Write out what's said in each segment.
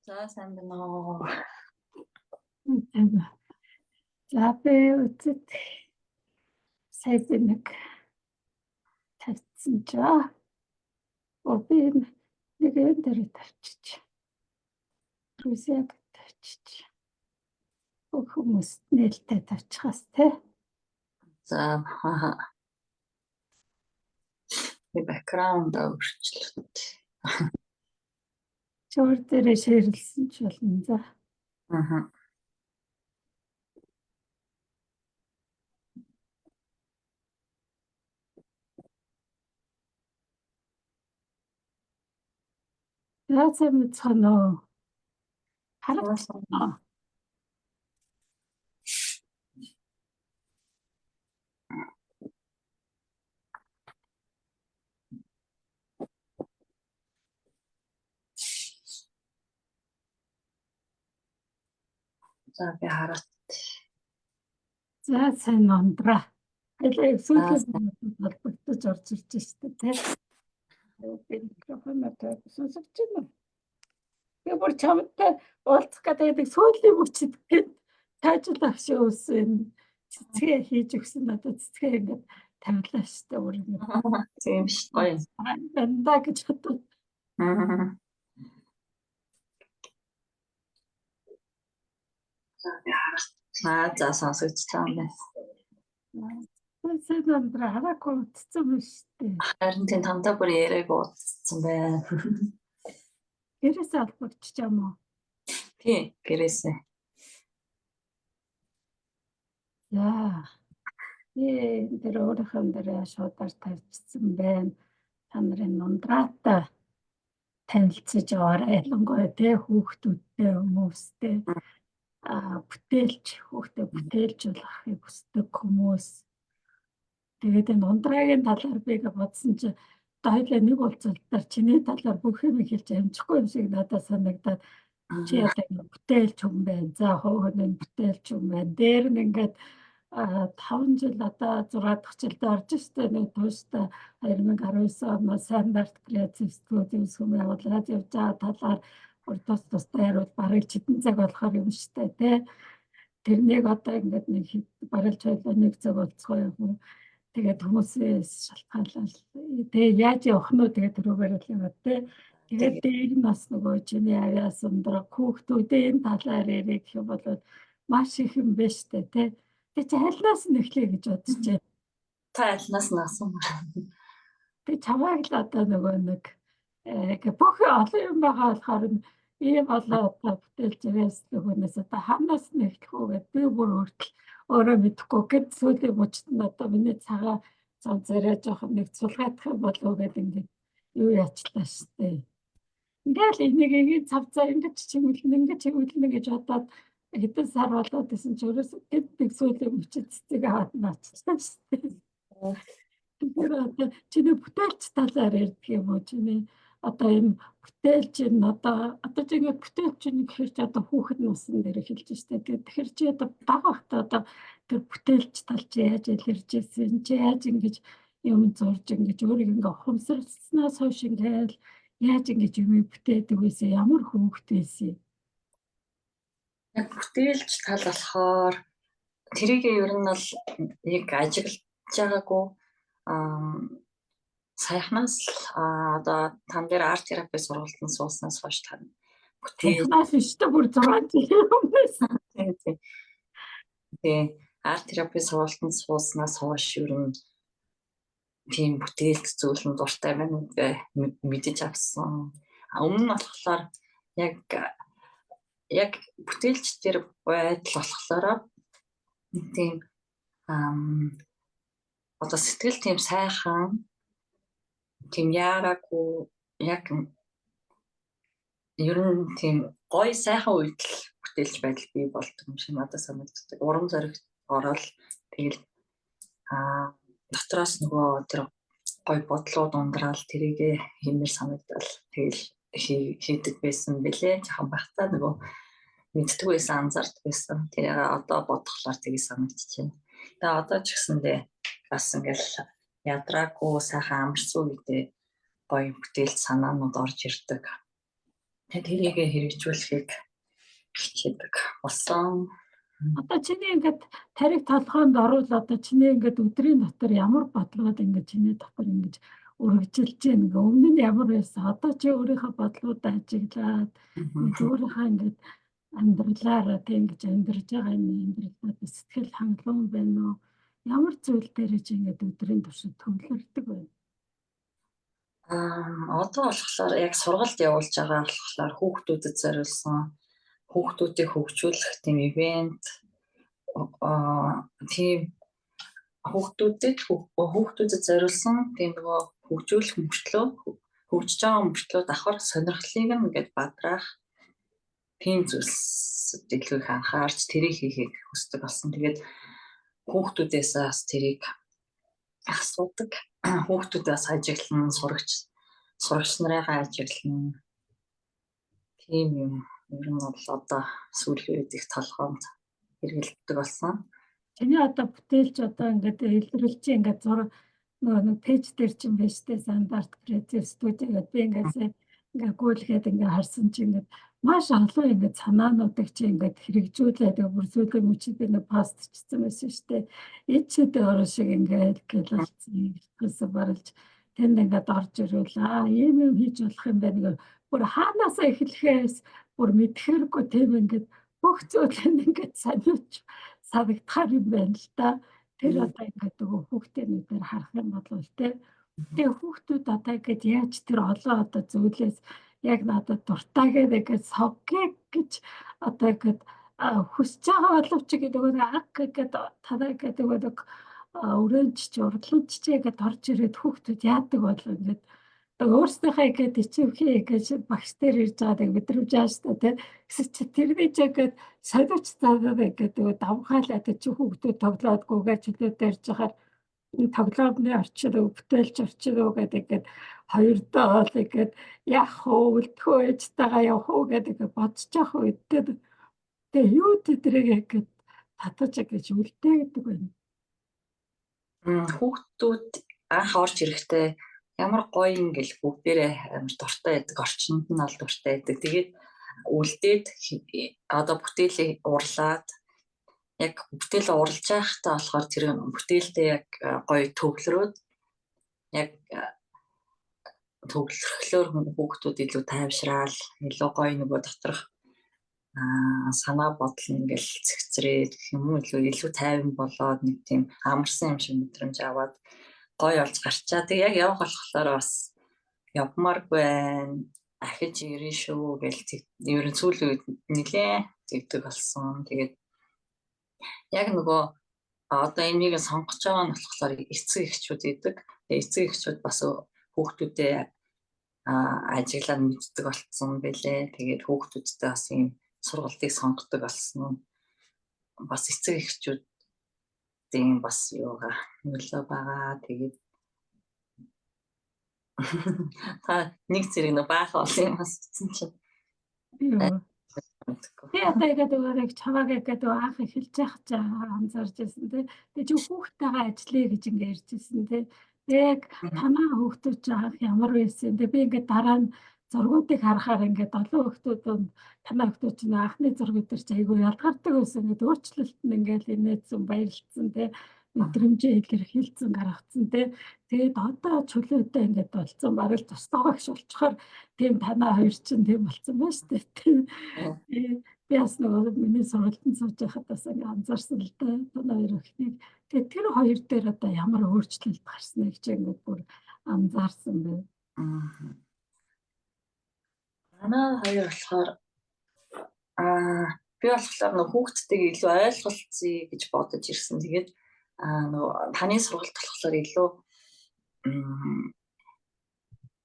За сайн байна уу. За би үцэд сая би нэг тавьсан чаа. Би нэг юм дээр тавьчих. Русяг тавьчих. Хүмүүс нээлттэй тавьчихаас те. За би бэкграунд өөрчлөлт. Чөөр дээрээ шеэрлсэн ч болно за. Яасан мэцхэнөө. Харагдсан. За би хараад. За сайн ундраа. Хэлээ сүүлийн холбогдож орж ирж штэ тий. Би микрофоноо сонсогч юм. Би бүр чамтай уулзах гэдэг сүүлийн мөчд гээд таажил агш уусан цэцгээ хийж өгсөн надад цэцгээ ингээд тавилаа штэ бүр юм. Тийм ш гоё. Банда гэж бодсон. За би хараад. За сонсогч таамаа. Сайн ундраа хараагүй утсан юм штэ. Харин тийм тантаа бүр яриаг уудсан байна. Гэрээс албагч юм уу? Тий, гэрээсээ. Яа. Тэр өөрийнхөө дээр шуудаар тавьчихсан байна. Та нарын нундраатай танилцж яваарай. Ялангуяа тэ хүүхдүүдтэй хүмүүстэй бүтээлч хүүхдээ бүтээлж болохыг хүсдэг хүмүүс. Тэгээд энэ нундрагийн талаар би бодсон чи хоёулаа нэг уулзалтаар чиний талаар бүх юм хэлж амжихгүй юм шиг надад санагдаад чи одоо бүтээлч хүн байна. За хуучин бүтээлч хүн байна. Дээр нь ингээд 5 жил одоо 6 дахь жилд орж ирсэн нэг тууштай 2019 оноос стандарт креатив студийн сүм явуулаад явж байгаа талаар тустай яриул бараг хэдэн цаг болохоор юм штэ тий. Тэрнийг одоо ингээд нэг бараг хоёулаа нэг цаг болцгоо юм. Тэгээд хүмүүсээс шалтгаалал тэгээ яаж явах нь тэгээд түрүүгээр л яваад тий. Тэгээд дээр нь бас нөгөө чиний авяас ундраг хүүхдүүдийн талаар ярих гэх юм бол маш их юм байна штэ тий. Тэг чи хайлнаас нь эхлэе гэж бодож байна. Та хайлнаас нь асан. Тэг чамайг л одоо нөгөө нэг бүх олон юм байгаа болохоор ийм олон одоо бүтээлч авяас нөгөөнөөс одоо ханаас нь эхлэх үү гэдэг би бүр өөрөө мэдэхгүй гэд сүүлийн мөчт нь одоо миний цагаа цан зэрэг жоохон нэг сулгаадах юм болов уу гэдэг ингээд юу яачлаа штэ. Ингээл энийг цавцаа ингэж чимэглэн гэж бодоод хэдэн сар болоод исэн ч өөрөөс нэг сүүлийн мөчт цэцэг аваад наачсан штэ. Тэгэхээр одоо чиний бүтээлч талаар ярьдаг юм уу чиний одоо энэ бүтээлч нь одоо чи ингэ бүтээлч нь гэхэр чи одоо хүүхэд нуусан дээр хэлж штэ. Тэгэхээр чи одоо баг багтаа одоо тэр бүтээлч тал чи яаж илэрж ирсэн чи яаж ингэж юм зурж ингэж өөрийг ингээ ухамсарласнаас хойш ингээл яаж ингэж юм бүтээдэг байсан ямар хүүхэд байсан. Яг бүтээлч тал болохоор тэрийг ер нь бол яг ажиглаж байгаагүй саяхнаас одоо тань дээр арт терапи сургалтанд сууснаас хойш тань бүтээлч шүү дээ бүр 6 жил өмнөөс. Тэгээ арт терапи сургалтанд сууснаас хойш ер нь тийм бүтээлч зүйл нь дуртай байна мэдэж авсан. Өмнө нь болохоор яг бүтээлч тэр байдал болохоор тийм одоо сэтгэл тийм сайхан тийм яараагүй яг ер нь тийм гоё сайхан үед л бүтээлч байдал бий болдог юм шиг надад санагддаг. Урам зориг ороод тэгэл дотроос нөгөө тэр гоё бодлууд ундраал тэрийг хиймээр санагдал тэгэл хийдэг байсан бэлээ. Жахан багтаа нөгөө мэддэг байсан анзаардаг байсан. Тэр одоо бодглохлоор тгий санагдчихэв. Тэгээ одоо ч гэсэндээ бас ингээл ядраагүй сайхан амарсан үедээ гоё бүтээлч санаанууд орж ирдэг. тэрийг хэрэгжүүлэхийг хичээдэг болсон. Одоо чиний ингээд тариг толгоонд орвол одоо чиний ингээд өдрийн дотор ямар бодлогод ингээд чиний дотор ингэж үргэлжилж байна. Ингээ өмнө нь ямар байсан? Одоо чи өөрийнхөө бодлогуудаа ажиглаад өөрийнхөө ингээд амьдралаараа тийм гэж амьдарч байгаа юм амьдралаа сэтгэл хангалуун байна уу? Ямар зүйл дээр чи ингээд өдрийн туршид төвлөрдөг байна? Одоо болохоор яг сургалт явуулж байгаа болохоор хүүхдүүдэд зориулсан хүүхдүүдийг хөгжүүлэх тийм ивент тийм хүүхдүүдэд зориулсан тийм нөгөө хөгжүүлэх мөртлөө хөгжиж байгаа мөртлөө давхар сонирхлыг ингээд бадраах тийм зүйлс илүү их анхаарч тэрийг хийхийг хүсдэг болсон. Тэгээд хүүхдүүдээс бас тэрийг асуудаг. Хүүхдүүдээс ажиглан сурагч нарыгаа ажиглан тийм юм ер нь бол одоо сүүлийн үед их толгоонд хэрэгэлдэг болсон. Чиний одоо бүтээлч одоо ингээд илрүүлж ингээд зураг нөгөө пэйж дээр чинь байж тээ стандарт креатив студио гэдэг би ингээд гуйлгээд ингээд харсан чинь ингээд маш олон ингээд санаануудыг чи ингээд хэрэгжүүлээд бүр сүүлийн мөчид би нэг пост хийсэн байсан шүү дээ. Эцэд орон шиг ингээд гэлэлцсэн гэсэн барилж тэнд ингээд орж ирвэл ийм юм хийж болох юм байна гэх бүр хаанаасаа эхлэхээс бүр мэдхээргүй тийм ингээд бүх зүйлэнд ингээд санаж санагдахаар юм байна л да. Тэр одоо ингээд нөгөө хүүхдүүдээр харах юм бол тэ. Тэгээ хүүхдүүд одоо ингээд яаж тэр олон одоо зүйлээс яг надад дуртай гэдэг соггийг гэж одоо ингээд хүсэж байгаа боловч гэдэг нэг аг гэдэг танаа гэдэг нэг өрөөнч чи урдлууч чи ингээд орж ирээд хүүхдүүд яадаг бол ингээд өөрснийхээ ингээд ичимхий ингээд багш дээр ирж байгааг мэдрэмж ааштай тий. Гэсэн чи тэрний ч ингээд солиуч цаагаар ингээд давхаалаад чи хүүхдүүд тоглоодгүйгээр чөлөөтэй ирж байхаар тоглоомны орчин руу бүтээлч орчин руу гэдэг хоёрдоо бол ингээд яах вэ үлдэхөө ээжтэйгээ явах уу гэдэг бодож явах үед тэгээ юу тэдрэг ингээд татаж гэж үлдээдэг байна. Хүүхдүүд анх орж ирэхдээ ямар гоё ингээл бүгдээрээ амар дуртай байдаг, орчинд нь ол дуртай байдаг. Тэгээд үлдээд одоо бүтээлээ урлаад яг бүтээл уралж байхдаа болохоор тэр бүтээлдээ яг гоё төвлөрөөд яг төвлөрөхлөөр хүүхдүүд илүү тайвшраал, илүү гоё нөгөө доторх санаа бодол ингээл цэгцрээд гэх юм уу илүү тайван болоод нэг тийм амарсан юм шиг мэдрэмж аваад гоё олж гарчаа. Тэг яг явах болохоор бас явмааргүй байна. Ахиж ирэн шүү гэл ер нь сүүлийн үед нэлээ тэгдэг болсон. Тэгээд яг нөгөө одоо энийг сонгож байгаа нь болохоор эцэг эхчүүд идэг. Эцэг эхчүүд бас хүүхдүүдээ ажиглаад мэддэг болсон байлээ. Тэгээд хүүхдүүдтэй бас ийм сургалтыг сонгодог болсон. Бас эцэг эхчүүдийн бас юугаа нөлөө байгаа. Тэгээд та нэг зэрэг нөө баахаа олон юм асуусан чинь. Би одоо ингээд өөрийг чавааг ингээд анх эхэлж яах ч анзаарч байсан тий. Тэгээ чи хүүхдтэйгээ ажиллая гэж ингээд ярьжсэн тий. Яг танаа хүүхдүүд ч анх ямар байсан. Тэгээ би ингээд дараа нь зургуудыг харахаар ингээд олон хүүхдүүд танаа хүүхдүүд чинь анхны зургууд төр чи айгүй ялгардаг байсан. Ингээд өөрчлөлт нь ингээд инээдсэн баярлцсан тий. Мэдрэмжээ илэрхийлсэн гаргацсан тий. Тэгээд одоо чөлөөтэй ингээд болцсон бараг тусдаа багш болчоор тийм танаа хоёр чинь тийм болцсон байна шүү дээ тий. Би бас нөгөө миний сургалтанд сууж байхад бас ингээд анзаарсан л да танаа хоёр ихнийг. Тэгээд тэр хоёр дээр одоо ямар өөрчлөлт гарсныг чи ингээд бүр анзаарсан бэ? Манай хоёр болохоор би болохоор нөгөө хүүхдтэйг илүү ойлголцъё гэж бодож ирсэн. Тэгээд нөгөө таны сургалт болохоор илүү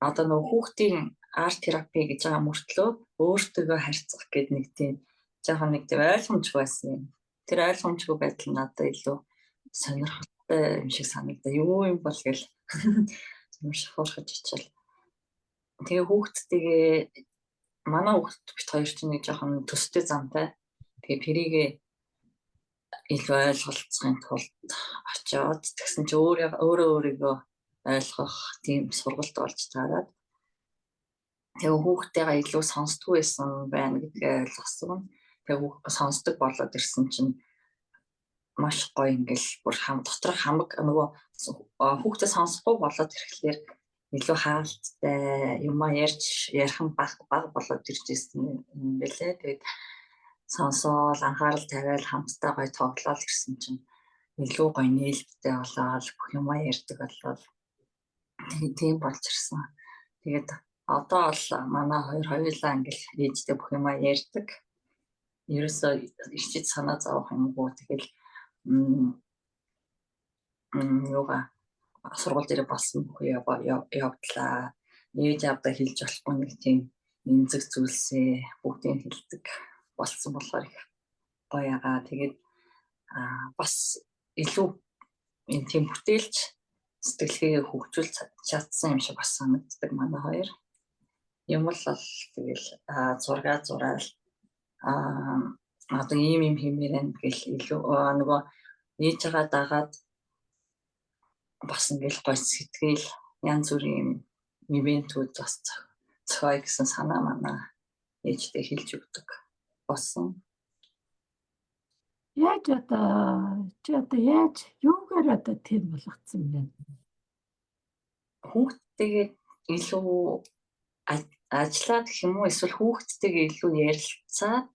одоо нөгөө хүүхдийн арт терапи гэж байгаа мөртлөө өөртөөгөө харьцах гэдэг нэг тийм жоохон нэг тийм ойлгомжгүй байсан юм. Тэр ойлгомжгүй байдал нь надад илүү сонирхолтой юм шиг санагдаа. Юу юм бол гэл юм шахуурхаж ичээл. Тэгээ хүүхдтэйгээ манай хүүхд бит хоёр ч нэг жоохон төстэй замтай. Тэгээ тэрийгээ илүү ойлголцохын тулд очиод тэгсэн чи өөрөө өөрийгөө ойлгох тийм сургалт болж таараад Тэгээ хүүхдтэйгээ илүү сонсдгүй байсан байна гэдгээ ойлгосон. Тэгээ сонсдог болоод ирсэн чинь маш гоё ингээл бүр доторх хамаг нөгөө хүүхдээ сонсохгүй болоод ирэхлээр илүү хаалттай юмаа ярих нь баг болоод ирж ирсэн юм бэлээ. Тэгээд сонсоол анхаарал тавиал хамтдаа гоё тоглоод ирсэн чинь илүү гоё нээлттэй болоод бүх юмаа ярьдаг болоод тийм болж ирсэн. Тэгээд одоо бол манай хоёулаа ингээл ээжтэй бүх юмаа ярьдаг. Ерөөсөө ирчиж санаа зовох юмгүй. Тэгэл юугаа сургууль дээр болсон бүх явдлаа. Ээж авдаа хэлж болохгүй нэг тийм эмзэг зүйлсээ бүгдийг хэлдэг болсон болохоор их гоё ягаа. Тэгээд бас илүү энэ тийм бүтээлч сэтгэлгээ хөгжүүлж чадсан юм шиг бас санагддаг манай хоёр. Юм л бол тэгэл зураал одоо ийм хэмээрэн гэл илүү нөгөө ээжээгээ дагаад бас ингээл гоё сэтгэл янз бүрийн ивентүүд бас зохиоё гэсэн санаа манай ээжтэй хэлж өгдөг болсон. Яаж яаж юугаар одоо тийм болгоцсон бэ? Хүүхдтэйгээ илүү ажиллаад гэх юм уу, эсвэл хүүхдтэйгээ илүү ярилцаад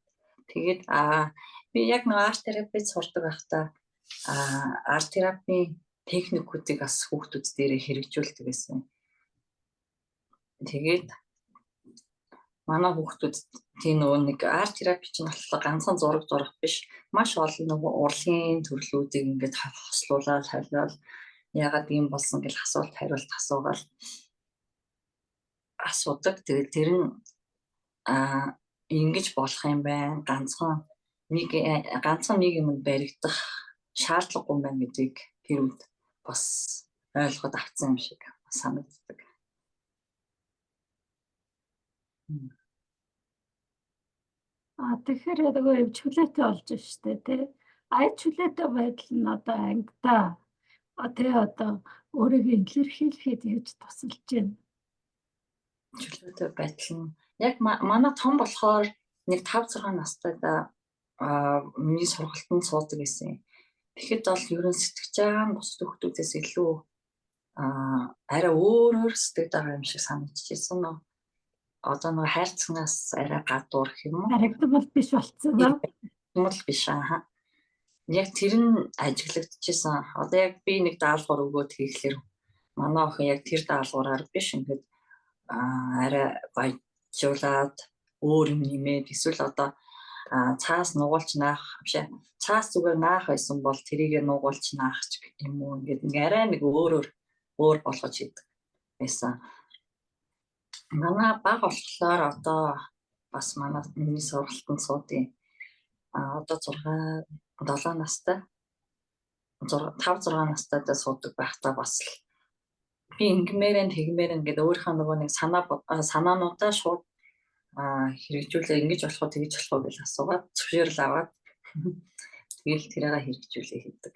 тэгээд би яг нэг арт терапид сурдаг байхдаа арт терапийн техникүүдийг бас хүүхдүүд дээрээ хэрэгжүүлдэг гэсэн. Тэгээд манай хүүхдүүд тийм нөгөө нэг арт терапи чинь болохоор ганцхан зураг биш, маш олон нөгөө урлагийн төрлүүдийг ингээд хослуулаад хариулаад яагаад ийм болсон гэж асуулт хариулт асуугаад асуудаг. Тэгээд тэр нь ингэж болох юм байна. Ганцхан нэг юмд баригдах шаардлагагүй юм байна гэдгийг тэр үед бас ойлгоод авсан юм шиг санагддаг. Тэгэхээр нөгөө чөлөөтэй болж штэ тий. Чөлөөтэй байдал нь одоо ангидаа одоо өөрийгөө илэрхийлэхэд яаж тусалж байна? Чөлөөтэй байдал нь яг манай том болохоор нэг 5-6 настайдаа миний сургалтанд суудаг гэсэн. Тэгэхэд бол ерөн сэтгэж байгаа бус хүүхдүүдээс илүү арай өөр сэтгэж байгаа юм шиг санагдчихсэн нөө. Одоо нөгөө хайрцагнаас арай гадуур гэх юм уу? Харагдмал биш болцсон ба. Харагдмал биш Яг тэр нь ажиглагдчихсан. Одоо яг би нэг даалгавар өгөөд хийхлээр манай охин яг тэр даалгавраар биш ингээд арай баяжуулаад өөр юм нэмээд эсвэл одоо цаас нугуулч наах бишээ. Цаас зүгээр наах байсан бол тэрийг нугуулч наах ч юм уу ингээд арай нэг өөр болгож хийдэг байсан. Манай баг болохоор одоо бас миний сургалтанд суудیں۔ Одоо 5-6 настай 5-6 настайдаа суудаг байхдаа бас би ингэмээрэн тэгмээрэн гэдэг өөрийнхөө нөгөө нэг санаануудаа шууд хэрэгжүүлээ ингэж болох уу тэгж болох уу гэж асуугаад зөвшөөрөл аваад тэгэл тэрийг хэрэгжүүлээ хийдэг.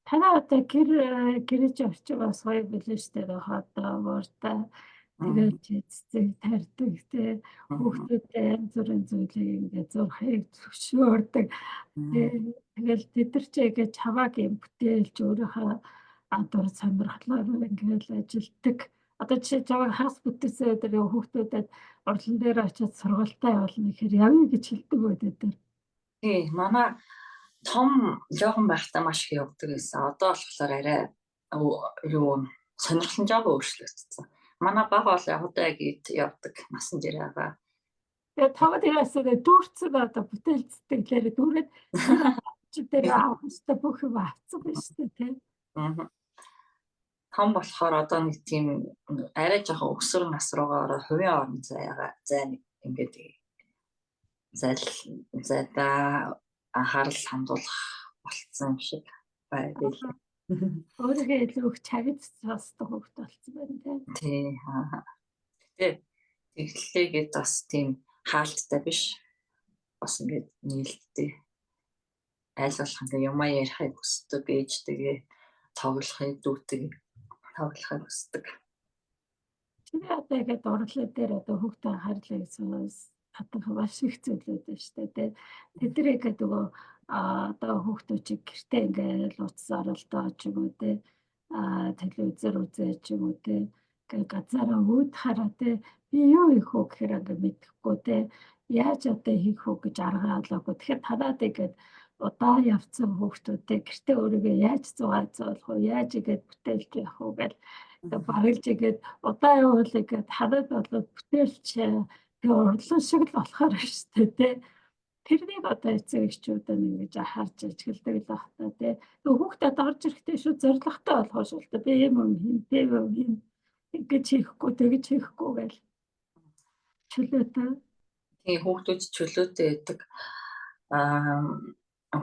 Танаа одоо гэрэж орчих бас гоё билээ шүү дээ. Одоо ууртай тэгээд эцэг тарьдаг тий хүүхдүүдтэй янз бүрийн зүйлийг ингээд зурхийг зөвшөөрдөг. Тэгэл тэд нар ч ингээд чавааг юм бүтээлж өөрийнхөө дур сонирхлоор ингээд ажилтдаг. Одоо жишээ чавааг хас бүтээсээ тэр хүүхдүүдэд урлан дээр очиод сургалтаа явуулна гэхээр явъя гэж хэлдэг байдаг дээр. Тий, манай том жоохон байхдаа маш их явдаг байсан. Одоо болохоор арай сонирхол нь жоохон өөрчлөгдсөн. Манай баг бол одоо яг явдаг насан дээр байгаа. Тэгээд тавд яасаа дүүрцэн одоо бүтээлцтэйгээр дүүрээд чи дээр авах хэрэгтэй бүх юм авцсан байна шүү дээ тий. Том болохоор одоо нэг тийм арай жоохон өсвөр нас руугаа хувийн орон зай ингээд зайдаа анхаарал хандуулах болцсон юм шиг байлаа. Өөрийгөө илүү их чагд сонсдог хөвгт болсон байна тий. Гэтэ тэглэлээгээд бас тийм хаалттай биш. Бас ингээд нээлттэй. Айл болох ингээ юмаа ярихыг хүсдэг, ээжтэйгээ тоглохыг, дүүтэйгээ тоглохыг хүсдэг. Тэгээ одоо ингээд урлал дээр одоо хүүхдээ анхаарлаа гэсэн хатах маш их зүйлүүд байна шүү дээ. Тэдний ингээд нөгөө одоо хүүхдүүд чиг гэртээ ингээд утас оролдоо ч юм уу те телевизээр үзээ ч юм уу те ингээд газараа үүд хараа те би юу их үү гэхээр ингээд мэдэхгүй те яаж одоо хийх үү гэж аргаа олоогүй. Тэгэхээр танаад ингээд удаа явцсан хүүхдүүдтэй гэртээ өөрийгөө яаж зугаалцуулах вэ? Яаж ингээд бүтээлч явах вэ гэж барилж игээд удаа явуул игээд хараад болоод бүтээлч тэгээ урлан шиг л болохоор шүү дээ. Тэрнийг одоо эцэг эхчүүд нь ингэж харж ичгэлдэг л байх та тий. Хүүхдэд орж ирэхдээ шүү зоригтой болох шүү дээ. Би юм юм тийм ингэж хийхгүй тэгж хийхгүй гэл чөлөөтэй. Тэгээ хүүхдүүд чөлөөтэй байдаг.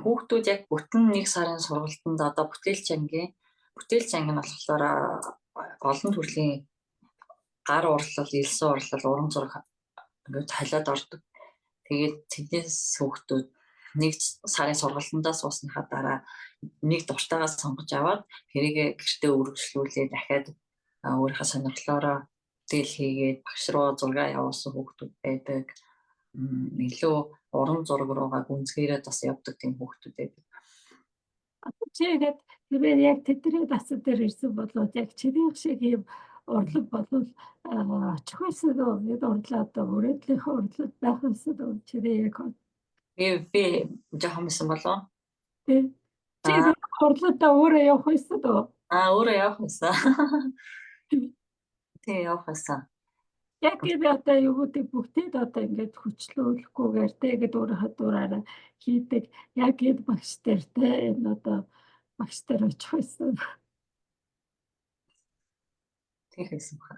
Хүүхдүүд яг бүтэн 1 сарын сургалтанд одоо бүтээлч анги нь болохоор олон төрлийн гар урлал, элсэн урлал, уран зураг ингээд халиад ордог. Тэгээд тэднээс хүүхдүүд 1 сарын сургалтандаа суусныхаа дараа нэг дуртайгаа сонгож аваад тэрийгэ гэртээ үргэлжлүүлээ дахиад өөрийнхөө сонирхлоороо бүтээл хийгээд багш руу зураг явуулсан хүүхдүүд байдаг. Илүү уран зураг руугаа гүнзгийрээд бас явдаг тийм хүүхдүүд байдаг. Одоо чи ингээд тэрээр яг тэдний дасал дээр ирсэн болоод яг чиний шиг юм урлаг болвол очих байсан уу? Бид урлаа одоо өрөөдлийнхөө урлаг байх байсан уу? Чиний яг Би жоохон байсан болов. тий. Чи урлуудаа өөрөө явах байсан уу? Өөрөө явах байсан. Тий, явах байсан. Яг би одоо юу гэдэг бүгдийг одоо ингээд хүчлүүлэхгүйгээр тэгээд өөрийнхөө дураараа хийдэг. Яг энэ багш дээр те энэ одоо багш дээр очих байсан. Тийм байсан ба.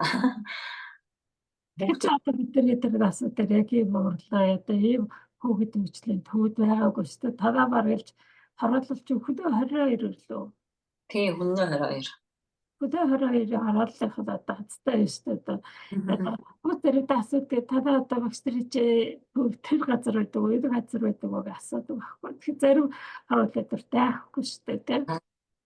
Тэгэхээр одоо бидний тэр насууд дээр яг ийм урлаа одоо ийм хүүхэд хөгжлийн төвд байгаагүй шүү дээ. Танаа баргалж харуулж өглөө 22 өглөө. Тийм, өнөө 22. Өглөө 22 харууллах одоо хацтай байна шүү дээ. Хүүхдэрээ асуудаг танаа одоо багш нар тэр газар байдаг уу, энэ газар байдаг уу гэж асуудаг байхгүй. Тэгэхээр зарим харууллаа дуртай ахгүй шүү дээ тийм.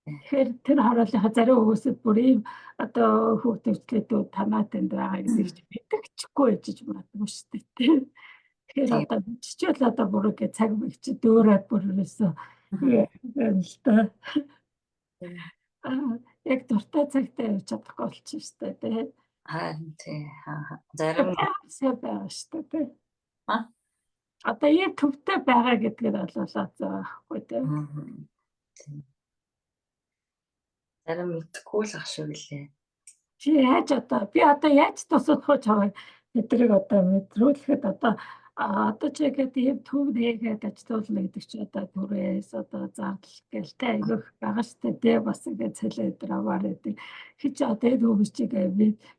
Тэгэхээр тэр харууллынхаа зарим хүмүүсд бүр ийм одоо хүүхд хөгжлөдөө танаа тэнд байгаа гэдэг чинь мэдчихгүй байж магадгүй шүү дээ тийм. Тэгэхээр одоо чичээл одоо бүр ингэ цаг мэгч дөөрөөд бүр ерөөсөө юм л та. Яг дуртай цагтаа явж чадахгүй болчих шүү дээ тийм. Тийм. Зарим сайн байгаа шүү дээ. Одоо яг төвтэй байгаа гэдгээр олоолаа заахгүй тийм. Зарим мэдхгүй л ах шүү гэлээ. Чи яаж одоо би одоо яаж тусах вэ чамайг тэдрийг одоо мэдрүүлэхэд одоо чи гэдэг ийм төв нэгээд ажилуулна гэдэг чи одоо түрээс одоо зардал гэлтэй айгүйх байгаа шүү дээ бас ингээд цэлээ драмаар гэдэг. Хич одоо энэ хүмүүс чиг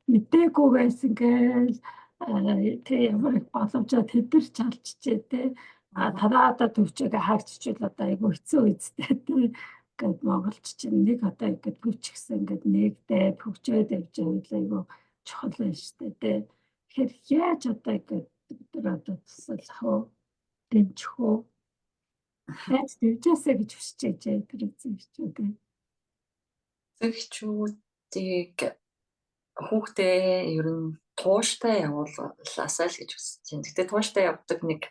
мэдээгүй байсан гээл тэг ямар их боломжоо тэдэр чалчжээ те. Танаа одоо төвчөг хаагччихвал одоо айгүй хэцүү үстэй те. Гэт монголч чинь нэг одоо ингээд төвчгсэн ингээд нэгдээд хөгжөөд явж байвал айгүй чухал байна шүү дээ те. Тэгэхээр яаж одоо ингээд бид одоо туслах уу, дэмжих үү? Яаж дэмжээсэй гэж хүсэж байжээ тэр эзэмшчүүд. Эзэмшчүүдийг хүүхдээ ер нь тууштай явуулаасаа л гэж хүсэж байна. Гэтэ тууштай явдаг нэг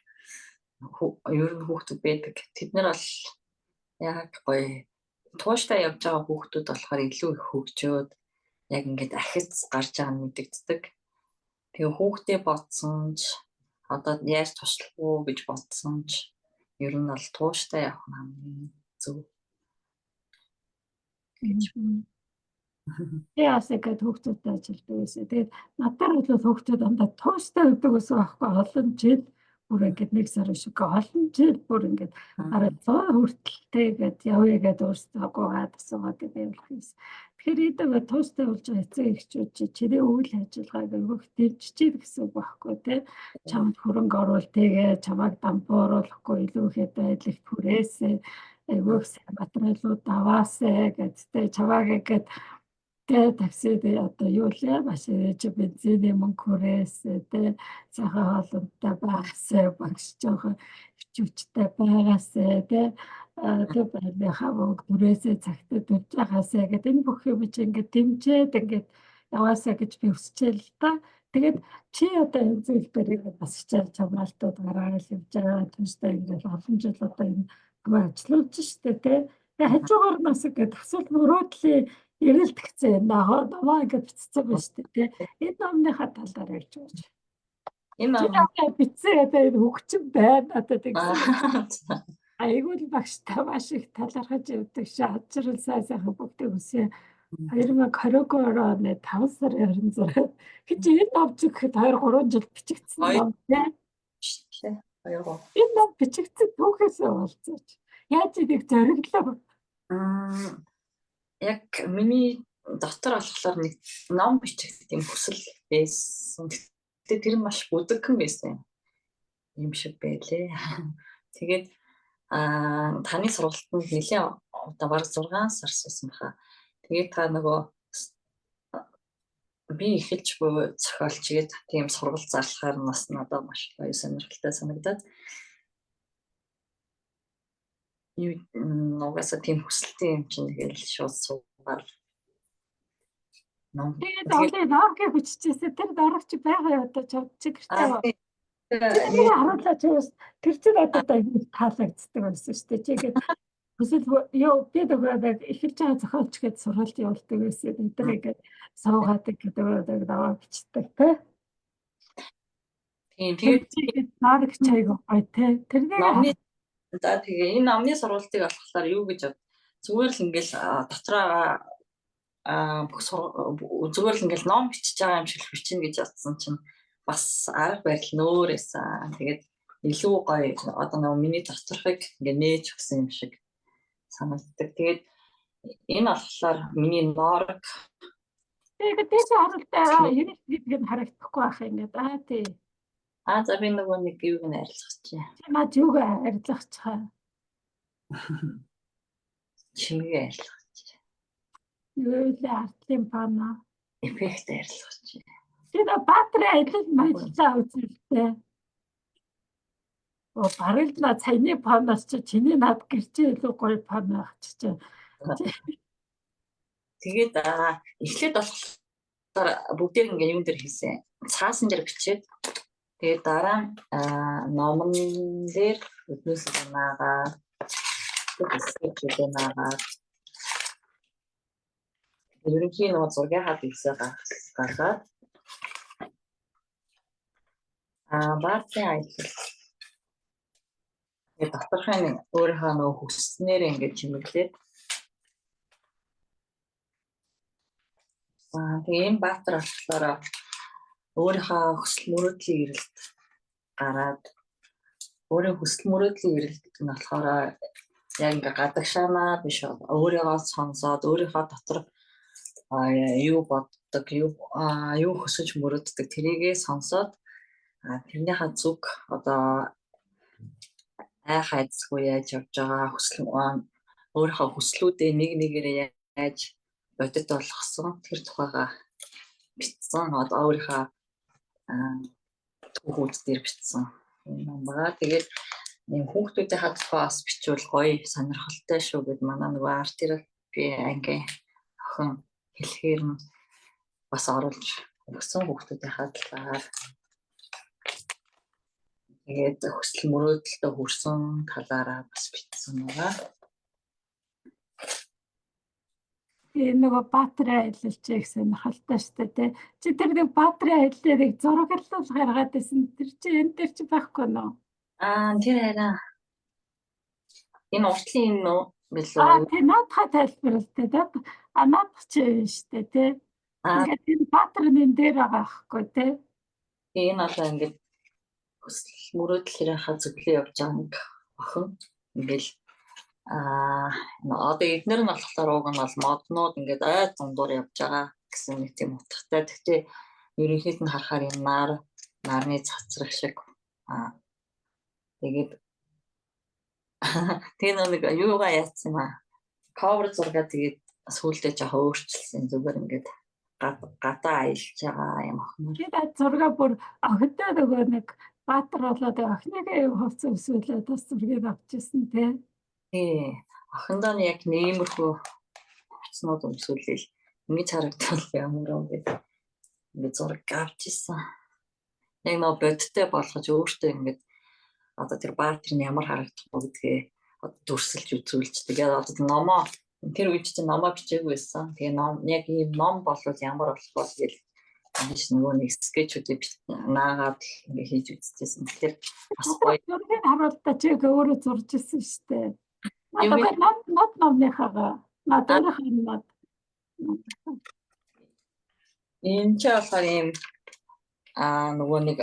ер нь хүүхдүүд байдаг. Тэд нар бол яг гоё тууштай явж байгаа хүүхдүүд болохоор илүү их хөгжөөд яг ингээд ахиц гарч байгаа нь мэдэгддэг. Тэгээ хүүхдээ бодсон ч одоо яаж туслах уу гэж бодсон ч ер нь бол тууштай явах нь хамгийн зөв. Яас ихэд хүүхдүүдтэй ажилтдаг байсан. Тэгээд надад бол хүүхдүүд дандаа тууштай байдаг гэсэн байхгүй олон жил бүр ингээд 1 сар шиг олон жил бүр ингээд арай 100 хүртэл тэгээд явъя гэдээ өөрсдөө гоогаад асуугаад байвал юмсан. Тэгэхээр эдгээр тууштай болж байгаа эцэг эхчүүд чиний үйл ажиллагааг өгөх дэмжиж гэсэн үг байхгүй тий. Чамд хөрөнгө оруулалт тэгээ чамайг дампууруулахгүй илүү их байдлыг түрээсээ айгүйх сайн материалууд аваасаа гэдтэй чамайг ингээд тэгээ таксид одоо юу лээ маш ээж бензиний мөнгө хүрээсээ тий. Цагаан хоолойтой байгаасаа багш жоохон өвчтэй байгаасаа тий. Тэг байрныхаа мөнгө түрээсээ цагтаа дүрж байгаасаа гэдэг энэ бүх юм чи ингээд дэмжээд ингээд яваасаа гэж би хүсчихээ л та. Тэгээд чи одоо энэ зүйлбэрийг бас хичээл чамаалтууд гараад явж байгаа түнштэй ингээд олон жил одоо энэ ажиллаж штэ тий. Тэгээд хажуугаар нас ингээд асуулт мөрөөдлийн эрэлтгцээ намаа ингээд бичсэн байна штэ тий. Энэ номныхаа талаар ярьж өгөөч. Энэ чи намаа бичсэн одоо энэ хөгжим байна одоо тэгсэн. Айгуул багштай маш их талархаж явдаг ши ажрал сайхан бүгдийг үсээ 2020 оны 5 сарын 26-нд гэж энэ ном зөвхөд 2-3 жил бичигдсэн ном тийм. Энэ ном бичигдсэн түүхээсээ болцооч. Яаж нэг зориглоо. Яг миний дотор болохоор нэг ном бичих тийм хүсэл байсан. Гэтэ тэр нь маш бүдэгхэн байсан юм шиг байлээ. Тэгээд таны сургалтанд нэлээд одоо бараг 6 сар суусан баха. Тэгээд та нөгөө би эхэлж буй зохиолч гээд тийм сургалт зарлахаар нас надад маш гоё сонирхолтой санагдаад угаасаа тийм хүсэлтэй юм чинь тэгэл шууд суугаад ном. Тэгээд одоо ногыг биччихсэн тэр дарагч байгаа одоо чавчиг гэртээ. Тэгээд харуулж бас тэр чинь одоо таалагддаг байсан шүү дээ. Чигээд хүсэл ёо би тэгээд эхэлж байгаа зохиолч гээд сургалт явуулдаг байсан. Эдрийгээ суугаад гэдэг даваа бичдэг тий. Тийм тэгээд дарагч айгуу гоё тий. Тэрнийг тэгээ энэ номны сургалтыг болохоор юу гэж зүгээр л ингээл дотроо зүгээр л ингээл ном бичиж байгаа юм шиг бичнэ гэж бодсон чинь бас арга барил нөөрээсэн. Тэгээд илүү гоё одоо нэг миний доторхыг ингээ нээж өгсөн юм шиг санагддаг. Тэгээд энэ болохоор миний норог. Тэгээд дэш харуултаа юм гэдэг нь харагдахгүй байх ингээд тий. За би нөгөө нэг юуг нь арилгах чи. Чи над юуг арилгах чаа. Чимээ арилгах чи. Юу л артлын пана. Эффект арилгах чи. Тэр батрын ажил маяллаа үзүүлтэй. Бараг л над саяны панаас чи чиний над гэрчээ илүү гоё пана ах чи. Тэгээд эхлээд болохоор бүгдээр ингээ юун дээр хийсэн. Цаасан дээр бичээд тэгээд дараа номон дээр өднөөс наагаа хэсэгтэй наагаа ерөнхийн нөө зургийн хад хийсээ гаргаад баатын аялал доторхын өөрийнхөө нөө хүснээр ингээд чимэглээд тэгээ энэ баатар болохоор өөрийнхөө хүсэл мөрөөдлийн эрэлт гараад өөрийн хүсэл мөрөөдлийн эрэлт нь болохоор яг ингээ гадагшаанаа биш өөрийгөө сонсоод өөрийнхөө дотор юу боддог юу хүсэж мөрөөддөг тэрийгээ сонсоод тэрнийхээ зүг одоо хайцгүй яаж явж байгаа хүсэл өөрийнхөө хүслүүдээ нэг нэгээр яаж бодит болгосон тэр тухайга бичсэн одоо өөрийнхөө түүхүүд дээр бичсэн юм байна. Тэгээд ийм хүүхдүүдийн хадгалаас бичвэл гоё сонирхолтой шүү гэд манай нөгөө арт терапи ангийн охин хэлэхээр нь бас оруулж өгсөн хүүхдүүдийн хадгалаар тэгээд хүсэл мөрөөдөлтөд хүрсэн талаараа бас бичсэн байгаа. Нөгөө баатрын аялал чи их сонирхолтой шүү дээ. Чи тэр нэг баатрын аяллыг зураглал гаргаад байсан. Тэр чи энэ дээр чи байхгүй нөө? Тэр хараа. Энэ уртлын юм уу? Билүү? Тэ наадхаа тайлбарлалтай да. Наадах чи шүү дээ тий. Ингээд энэ баатрын энэ дээр байгаа байхгүй тий. Энэ одоо ингээд хүсэл мөрөөдөл хэрэг зөвлөө явж байгаа нэг охин ингээл одоо эднэр нь болохоор уг нь бол моднууд ингээд ой дундуур явж байгаа гэсэн нэг тийм утгатай. Гэхдээ ерөнхийд нь харахаар юм нарны цацрах шиг тэгээд нэг юугаа яатсан юм cover зургаа тэгээд сүүлдээ жоохон өөрчилсөн зүгээр ингээд гадаа аялж байгаа юм охин. Тэгээд зургаа бүр охинтой нөгөө нэг баатар болоод охиныгээ хувцас өсвөлээ бас зургийг авчихсан тий. Охиндоо яг нэмэрхүү хувцснууд өмсүүлэл Ингэж харагдвал ямар юм гэдэг ингээд зураг авч ирсэн. Яг нөө бодтой болгож өөртөө ингээд одоо тэр баатар нь ямар харагдах вэ гэдгээ дүрсэлж үзүүлж тэгээд одоо номоо тэр үед чинь номоо бичээгүй байсан. Тэгээ ном яг ийм ном болвол ямар болох вэ гэж ингэж нөгөө нэг скетчүүдийг наагаад ингээ хийж үзчихсэн. Тэгэхээр бас гоё Зургийг харуултаа чи өөрөө зурж ирсэн шүү дээ. Над номныхаа над өөрийнхөө над. энэ ч болохоор ийм нөгөө нэг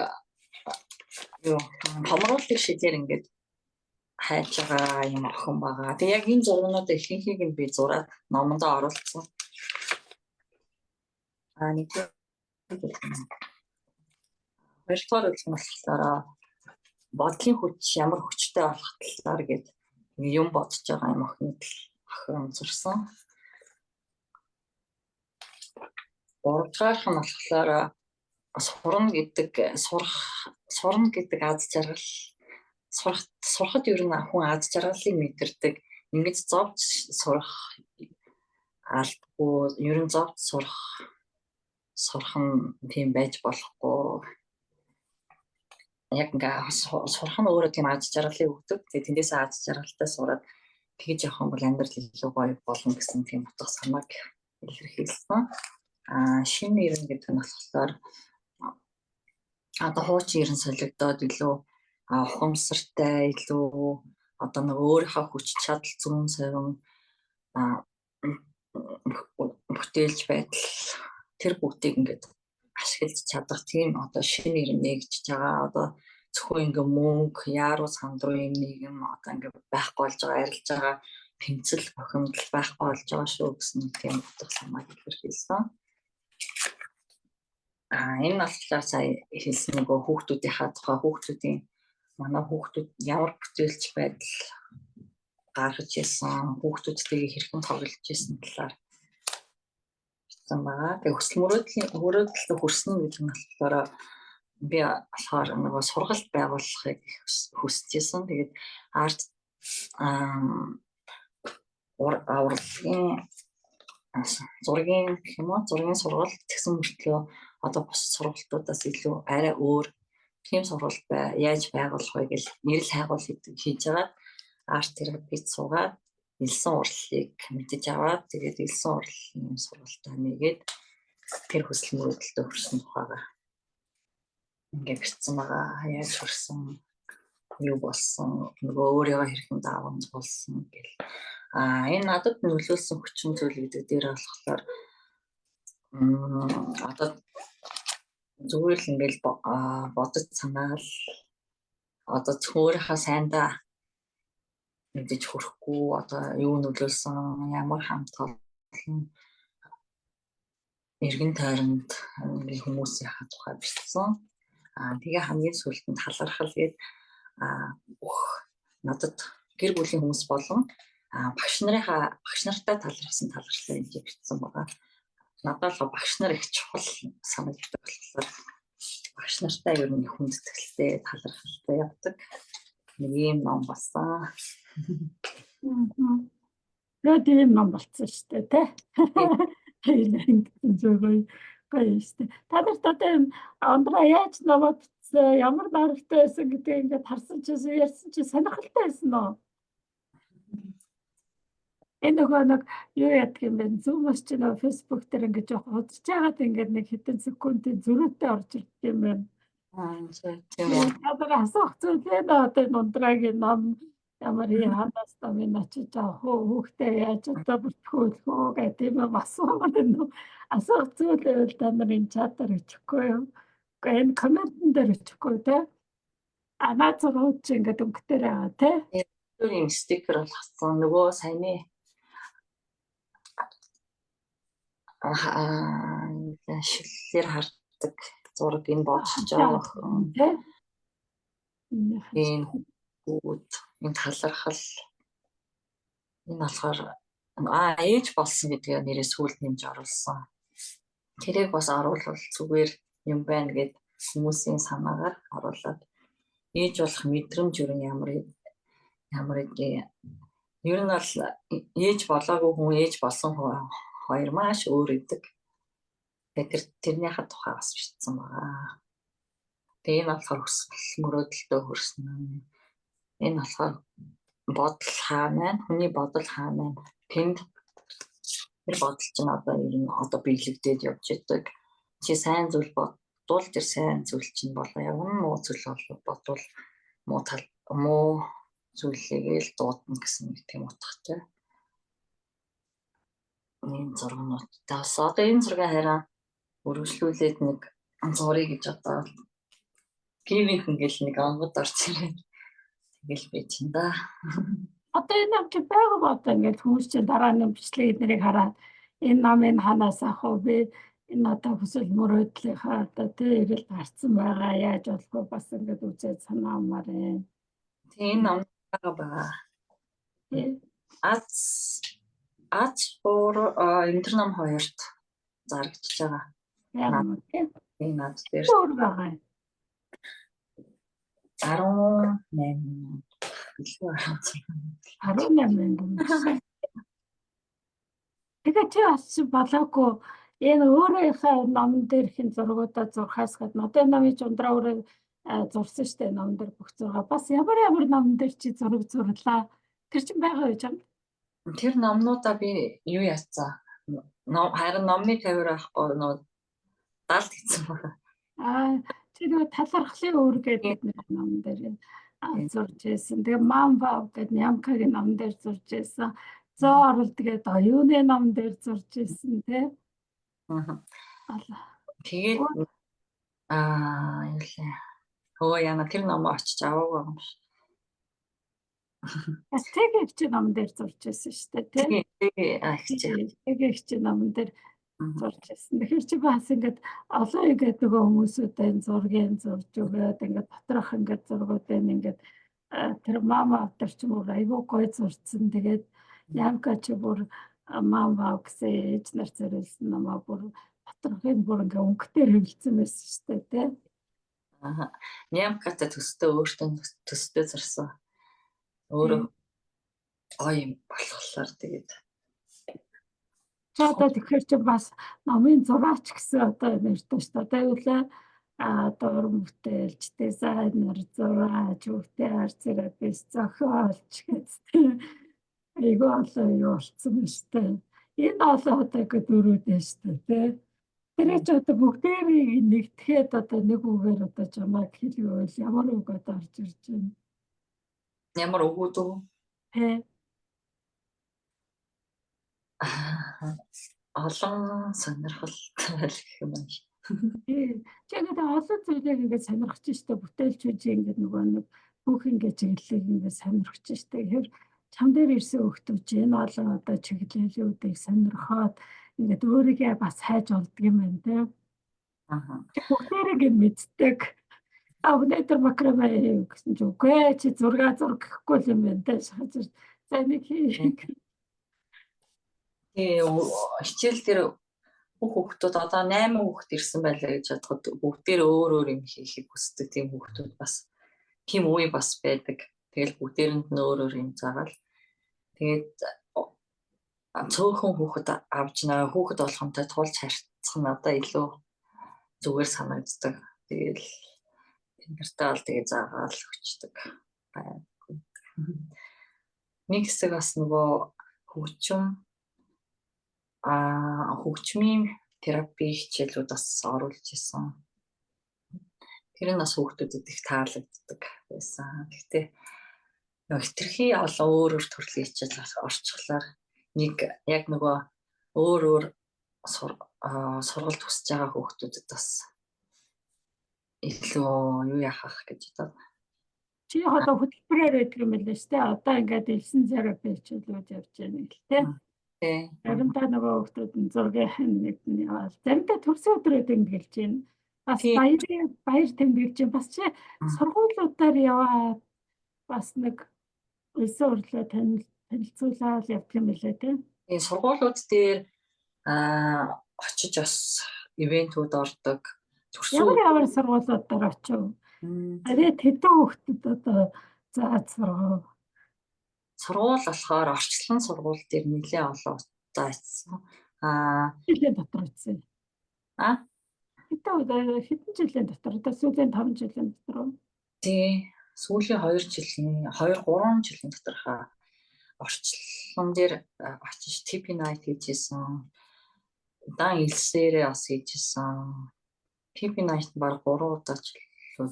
юу хомруулдаг шидээр ингээд хайж байгаа юм охин байгаа. Тэгээ яг энэ зургуудаа ихэнхийг нь би зураад номонд оруулсан. Нэг хоёрдугаар үйл нь болохоор бодлын хүч ямар хүчтэй болох талаар гээд юм бодож байгаа юм охин зурсан. Гуравдугаарх нь болохоор сурна гэдэг аз жаргал сурахад ер нь хүн аз жаргалыг мэдэрдэг. Ингэж зовж сурах албагүй, ер нь зовж сурах нь тийм байж болохгүй. Яг ингээ сурах нь өөрөө тийм аз жаргалыг өгдөг. Тэгээ тэндээс аз жаргалтай сураад тэгж явах юм бол амьдрал илүү гоё болно гэсэн тийм утга санааг илэрхийлсэн. Шинэ ирнэ гэдэг нь болохоор одоо хуучин ирнэ солигдоод илүү ухамсартай, илүү одоо нэг өөрийнхөө хүч чадал зүүн совин бүтээлч байдал тэр бүгдийг ингээд ашиглаж чадах тийм одоо шинэ ирнэ нэгж байгаа. Одоо зөвхөн ингээ мөнгө, яаруу санд руу юм нийгэм одоо ингээ байхгүй болж байгаа, арилж байгаа тэмцэл бохимдол байхгүй болж байгаа шүү гэсэн тийм утга санааг илэрхийлсэн. Энэ болохоор сая хэлсэн нөгөө хүүхдүүдийнхаа тухай хүүхдүүдийн манай хүүхдүүд ямар бүтээлч байдал гаргаж ирсэн, хүүхдүүдтэйгээ хэрхэн тоглож ирсэн талаар бичсэн байгаа. Тэгээ хүсэл мөрөөдөлд хүрсэн гэдэг нь болохоор би болохоор нөгөө сургалт байгуулахыг хүсэж ирсэн. Тэгээд арт зургийн сургалт гэсэн мөртлөө одоо бус сургалтуудаас илүү арай өөр тийм сургалт яаж байгуулах вэ гэж нэрэл хайгуул хийж байгаа. Арт терапид суугаад элсэн урлалыг мэдэж аваад тэгээд элсэн урлалын сургалтаа нэгээд тэр хүсэл мөрөөдөлтөд хүрсэн тухайгаа ингээд бичсэн байгаа. Яаж хүрсэн, юу болсон, нөгөө өөрийгөө хэрхэн давамж болсон гэл. Энэ надад нөлөөлсөн хүчин зүйл гэдэг дээр болохоор одоо зүгээр л ингээл бодож санаал одоо өөрийнхөө сайндаа мэдэж хүрэхгүй одоо юу нөлөөлсөн, ямар хамт олон эргэн тойронд хүмүүсийн тухай бичсэн. Тэгээ хамгийн сүүлд нь талархал гээд бүх надад гэр бүлийн хүмүүс болон багш нартай талархсан талархлаа энэ бичсэн байгаа. Надад л багш нар их чухал санагддаг болохоор багш нартай ер нь хүндэтгэлтэй талархалтай явдаг. Нэг юм ном болсон. Тэгээд ийм ном болсон шүү дээ, тэ? Ингэ зөвгөө гоё шүү дээ. Та нарт одоо ондроо яаж намайг бичсэн, ямар дарагтай байсан гэдэг ингээд харсан чинь ярьсан чинь сонирхолтой байсан уу? Энэ нөгөө нэг юу яадаг юм бэ? Zoom-оос ч нөгөө Facebook дээр ингээд жоох удаж байгаад ингээд нэг хэдэн секундын зөрүүтэй орж ирдэг юм байна. Тийм үү. Одоо асуух зүйл байна одоо ундрагийн ном ямар ханаас намын очиж хүүхдээ яаж одоо бүртгүүлэхөө гэдэг юм асуугаад байна. Асуух зүйл байвал та нарын чатаар өчөхгүй юу? Гэхдээ энэ комментэн дээр өчөхгүй те. Наад зургууд чи ингээд өнгөтөр байгаа те. Ийм стикер болгосон нөгөө саяны шиллээр хардаг зураг энэ бодож байгаа. Энэ бүгд энэ талархал энэ болохоор ээж болсон гэдгээ нэрээ сүүлд нэмж оруулсан. Тэрийг бас оруулвал зүгээр юм байна гэд хүмүүсийн санаагаар оруулаад ээж болох мэдрэмж юу ямар гэдэг ер нь бол ээж болоогүй хүн ээж болсон хоёр маш өөр идэг. Тэгэхээр тэрнийхээ тухай бас бичсэн байгаа. Тэгээ энэ болохоор хүсэл мөрөөдөлтөө хүрсэн юм. Энэ болохоор бодол хаана, хүний бодол хаана, тэнд тэр бодол чинь одоо ер нь одоо биелэгдээд явж идэг. Чи сайн зүйл бодвол тэр сайн зүйл чинь болоо. Яг нь муу зүйл бодвол муу зүйлээ л дуудана гэсэн нэг тийм утгатай. Энэ зургууд. Тас одоо энэ зургийг хараа өргөжлүүлээд нэг зургийг гэж одоо гівинг ингээл нэг онгод орж ирээ. Тэгэл би чинь да. Одоо энэ нам чи байгаа бодоо ингээд хүмүүс чинь дараа нь бичлэг эднэрийг хараад энэ намын ханаас авах уу би энэ одоо хүсэл мөрөөдлийнхаа одоо тэр ирэл гарцсан байгаа яаж болох вэ бас ингээд үзээд санаамаар юм. Тэгээ энэ ном байгаа. Ац боор энэ ном хоёрт зарагдчихж байгаа. Яг нь тийм. Энэ над дээр өөр байгаа. 18 18. Тэгээ чи бас болоогүй энэ өөрийнхөө номон дээр хин зургуудаа зурхаас гадна одоо энэ номын ундраа өөрөө зурсан штэ номон дээр бүх зургаа бас ямар номон дээр чи зураг зурлаа тэр чин байгаа гэж юм. Тэр номнуудаа би юу яцсан? Харин номны тавир авахгүй нөө даалт хийсэн байна. Чи нөгөө талархлын өөр гэдэг нэг номон дээр зурж ирсэн. Тэгээ Мамба гэдэг Нямкагийн номон дээр зурж ирсэн. Зоо орол тэгээд оюуны номон дээр зурж ирсэн тий. Тэгээд юу лээ. Хөө яна тэр номоо очиж аваагүй юм шиг. Тэгийг чи номон дээр зурж ирсэн шүү дээ тий. Тэгийг чи номон дээр зурж ирсэн. Тэгэхээр чи бас ингээд олон ингээд нөгөө хүмүүсүүдээ зургийг зурж өгөөд ингээд доторх ингээд зургуудыг ингээд тэр мама автар ч юм уу айгүй гоё зурцсан. Тэгээд Ямка чи бүр мама гэсэн ээж нар зориулсан намаа бүр доторхын бүр ингээд өнгөтэй хөвлөсөн байсан шүү дээ тий. Нямката төстөө өөртөө төстөө зурсан. Өөрөө гоё юм болохоор тэгээд одоо тэгэхээр чи бас номын зураач гэсэн одоо нэртэй шүү дээ. Одоо юу лээ дуран бүтээлч, дизайнер, зураач, өвтэй арт терапевт, зохиолч гэсэн айгүй олон юу болцсон байна шүү дээ. Энэ олон одоо ингэ дөрүүдээ шүү дээ. Тэр ч одоо бүгдээрийг нэгтгэхэд одоо нэг үгээр одоо чамайг хэлвэл ямар үг одоо орж ирж байна? Ямар өгөөд үү? Тэ. Олон сонирхолтой гэх юм байна. Тэгээд олон зүйлийг ингээд сонирхож штэ бүтээлчүүд ингээд нөгөө нэг бүх ингээд чиглэлийг ингээд сонирхож штэ. Тэгэхээр чам дээр ирсэн хүмүүс энэ олон одоо чиглэлүүдийг сонирхоод ингээд өөрийгөө бас хайж олддог юм байна те. Бүгдээрийг нь мэддэг. Өнөөдөр макраме гэсэн ч үгүй чи зураг зурх гэхгүй юм байна те. За нэг хичээл дээр бүх хүүхдүүд одоо 8 хүүхд ирсэн байлаа гэж бодоход бүгдээр өөр юм хийхийг хүсдэг тийм хүүхдүүд бас тийм үе бас байдаг. Тэгэл бүгдээрэнд нь өөр юм заагаал. Тэгээд цөөхөн хүүхэд авч наа хүүхэд болгонтой туулж харьцах нь одоо илүү зүгээр санагддаг. Тэгэл тэнгэртэй бол тэгээ заагаал өчтдөг. Нэг хэсэг бас нөгөө хөгжмийн терапи хичээлүүд бас оруулж исэн. Тэр нь бас хүүхдүүдэд их таалагддаг байсан. Гэхдээ хитрхи олон өөр төрлийн хичээл орчихлоор нэг яг нөгөө өөр сургалт хүсэж байгаа хүүхдүүдэд бас илүү юу яах гэж бодоод. Чи одоо хөтөлбөрөөр байдаг юм байна шүү дээ. Одоо ингээд элсэн терапи хичээлүүд явж байна гэх тээ. Заримдаа нөгөө хүүхдүүд нь зургийн нэг нь яваал. Заримдаа төрсөн өдрүүд ингэж байна. Бас баяр тэмдэглэж байна. Бас чи сургуулиудаар яваад бас нэг элсэн урлаа танилцуулаад явдаг юм билээ тийм. Энэ сургуулиуд дээр очиж бас ивентүүд ордог. Ямар сургуулиудаар очив? Арай тэдэн хүүхдүүд одоо зааж сургав. Сургууль болохоор орчлон сургууль дээр нэлээд олон удаа очсон. жилийн дотор үтсэн. Хэдэн жилийн дотор? Сүүлийн 5 жилийн дотор. Тий, сүүлийн 2 жилийн 2-3 жилийн доторх орчлон дээр очиж TP night хийжсэн. Дан илсээрээ бас хийжсэн. TP night баг 3 удаа ч лээ.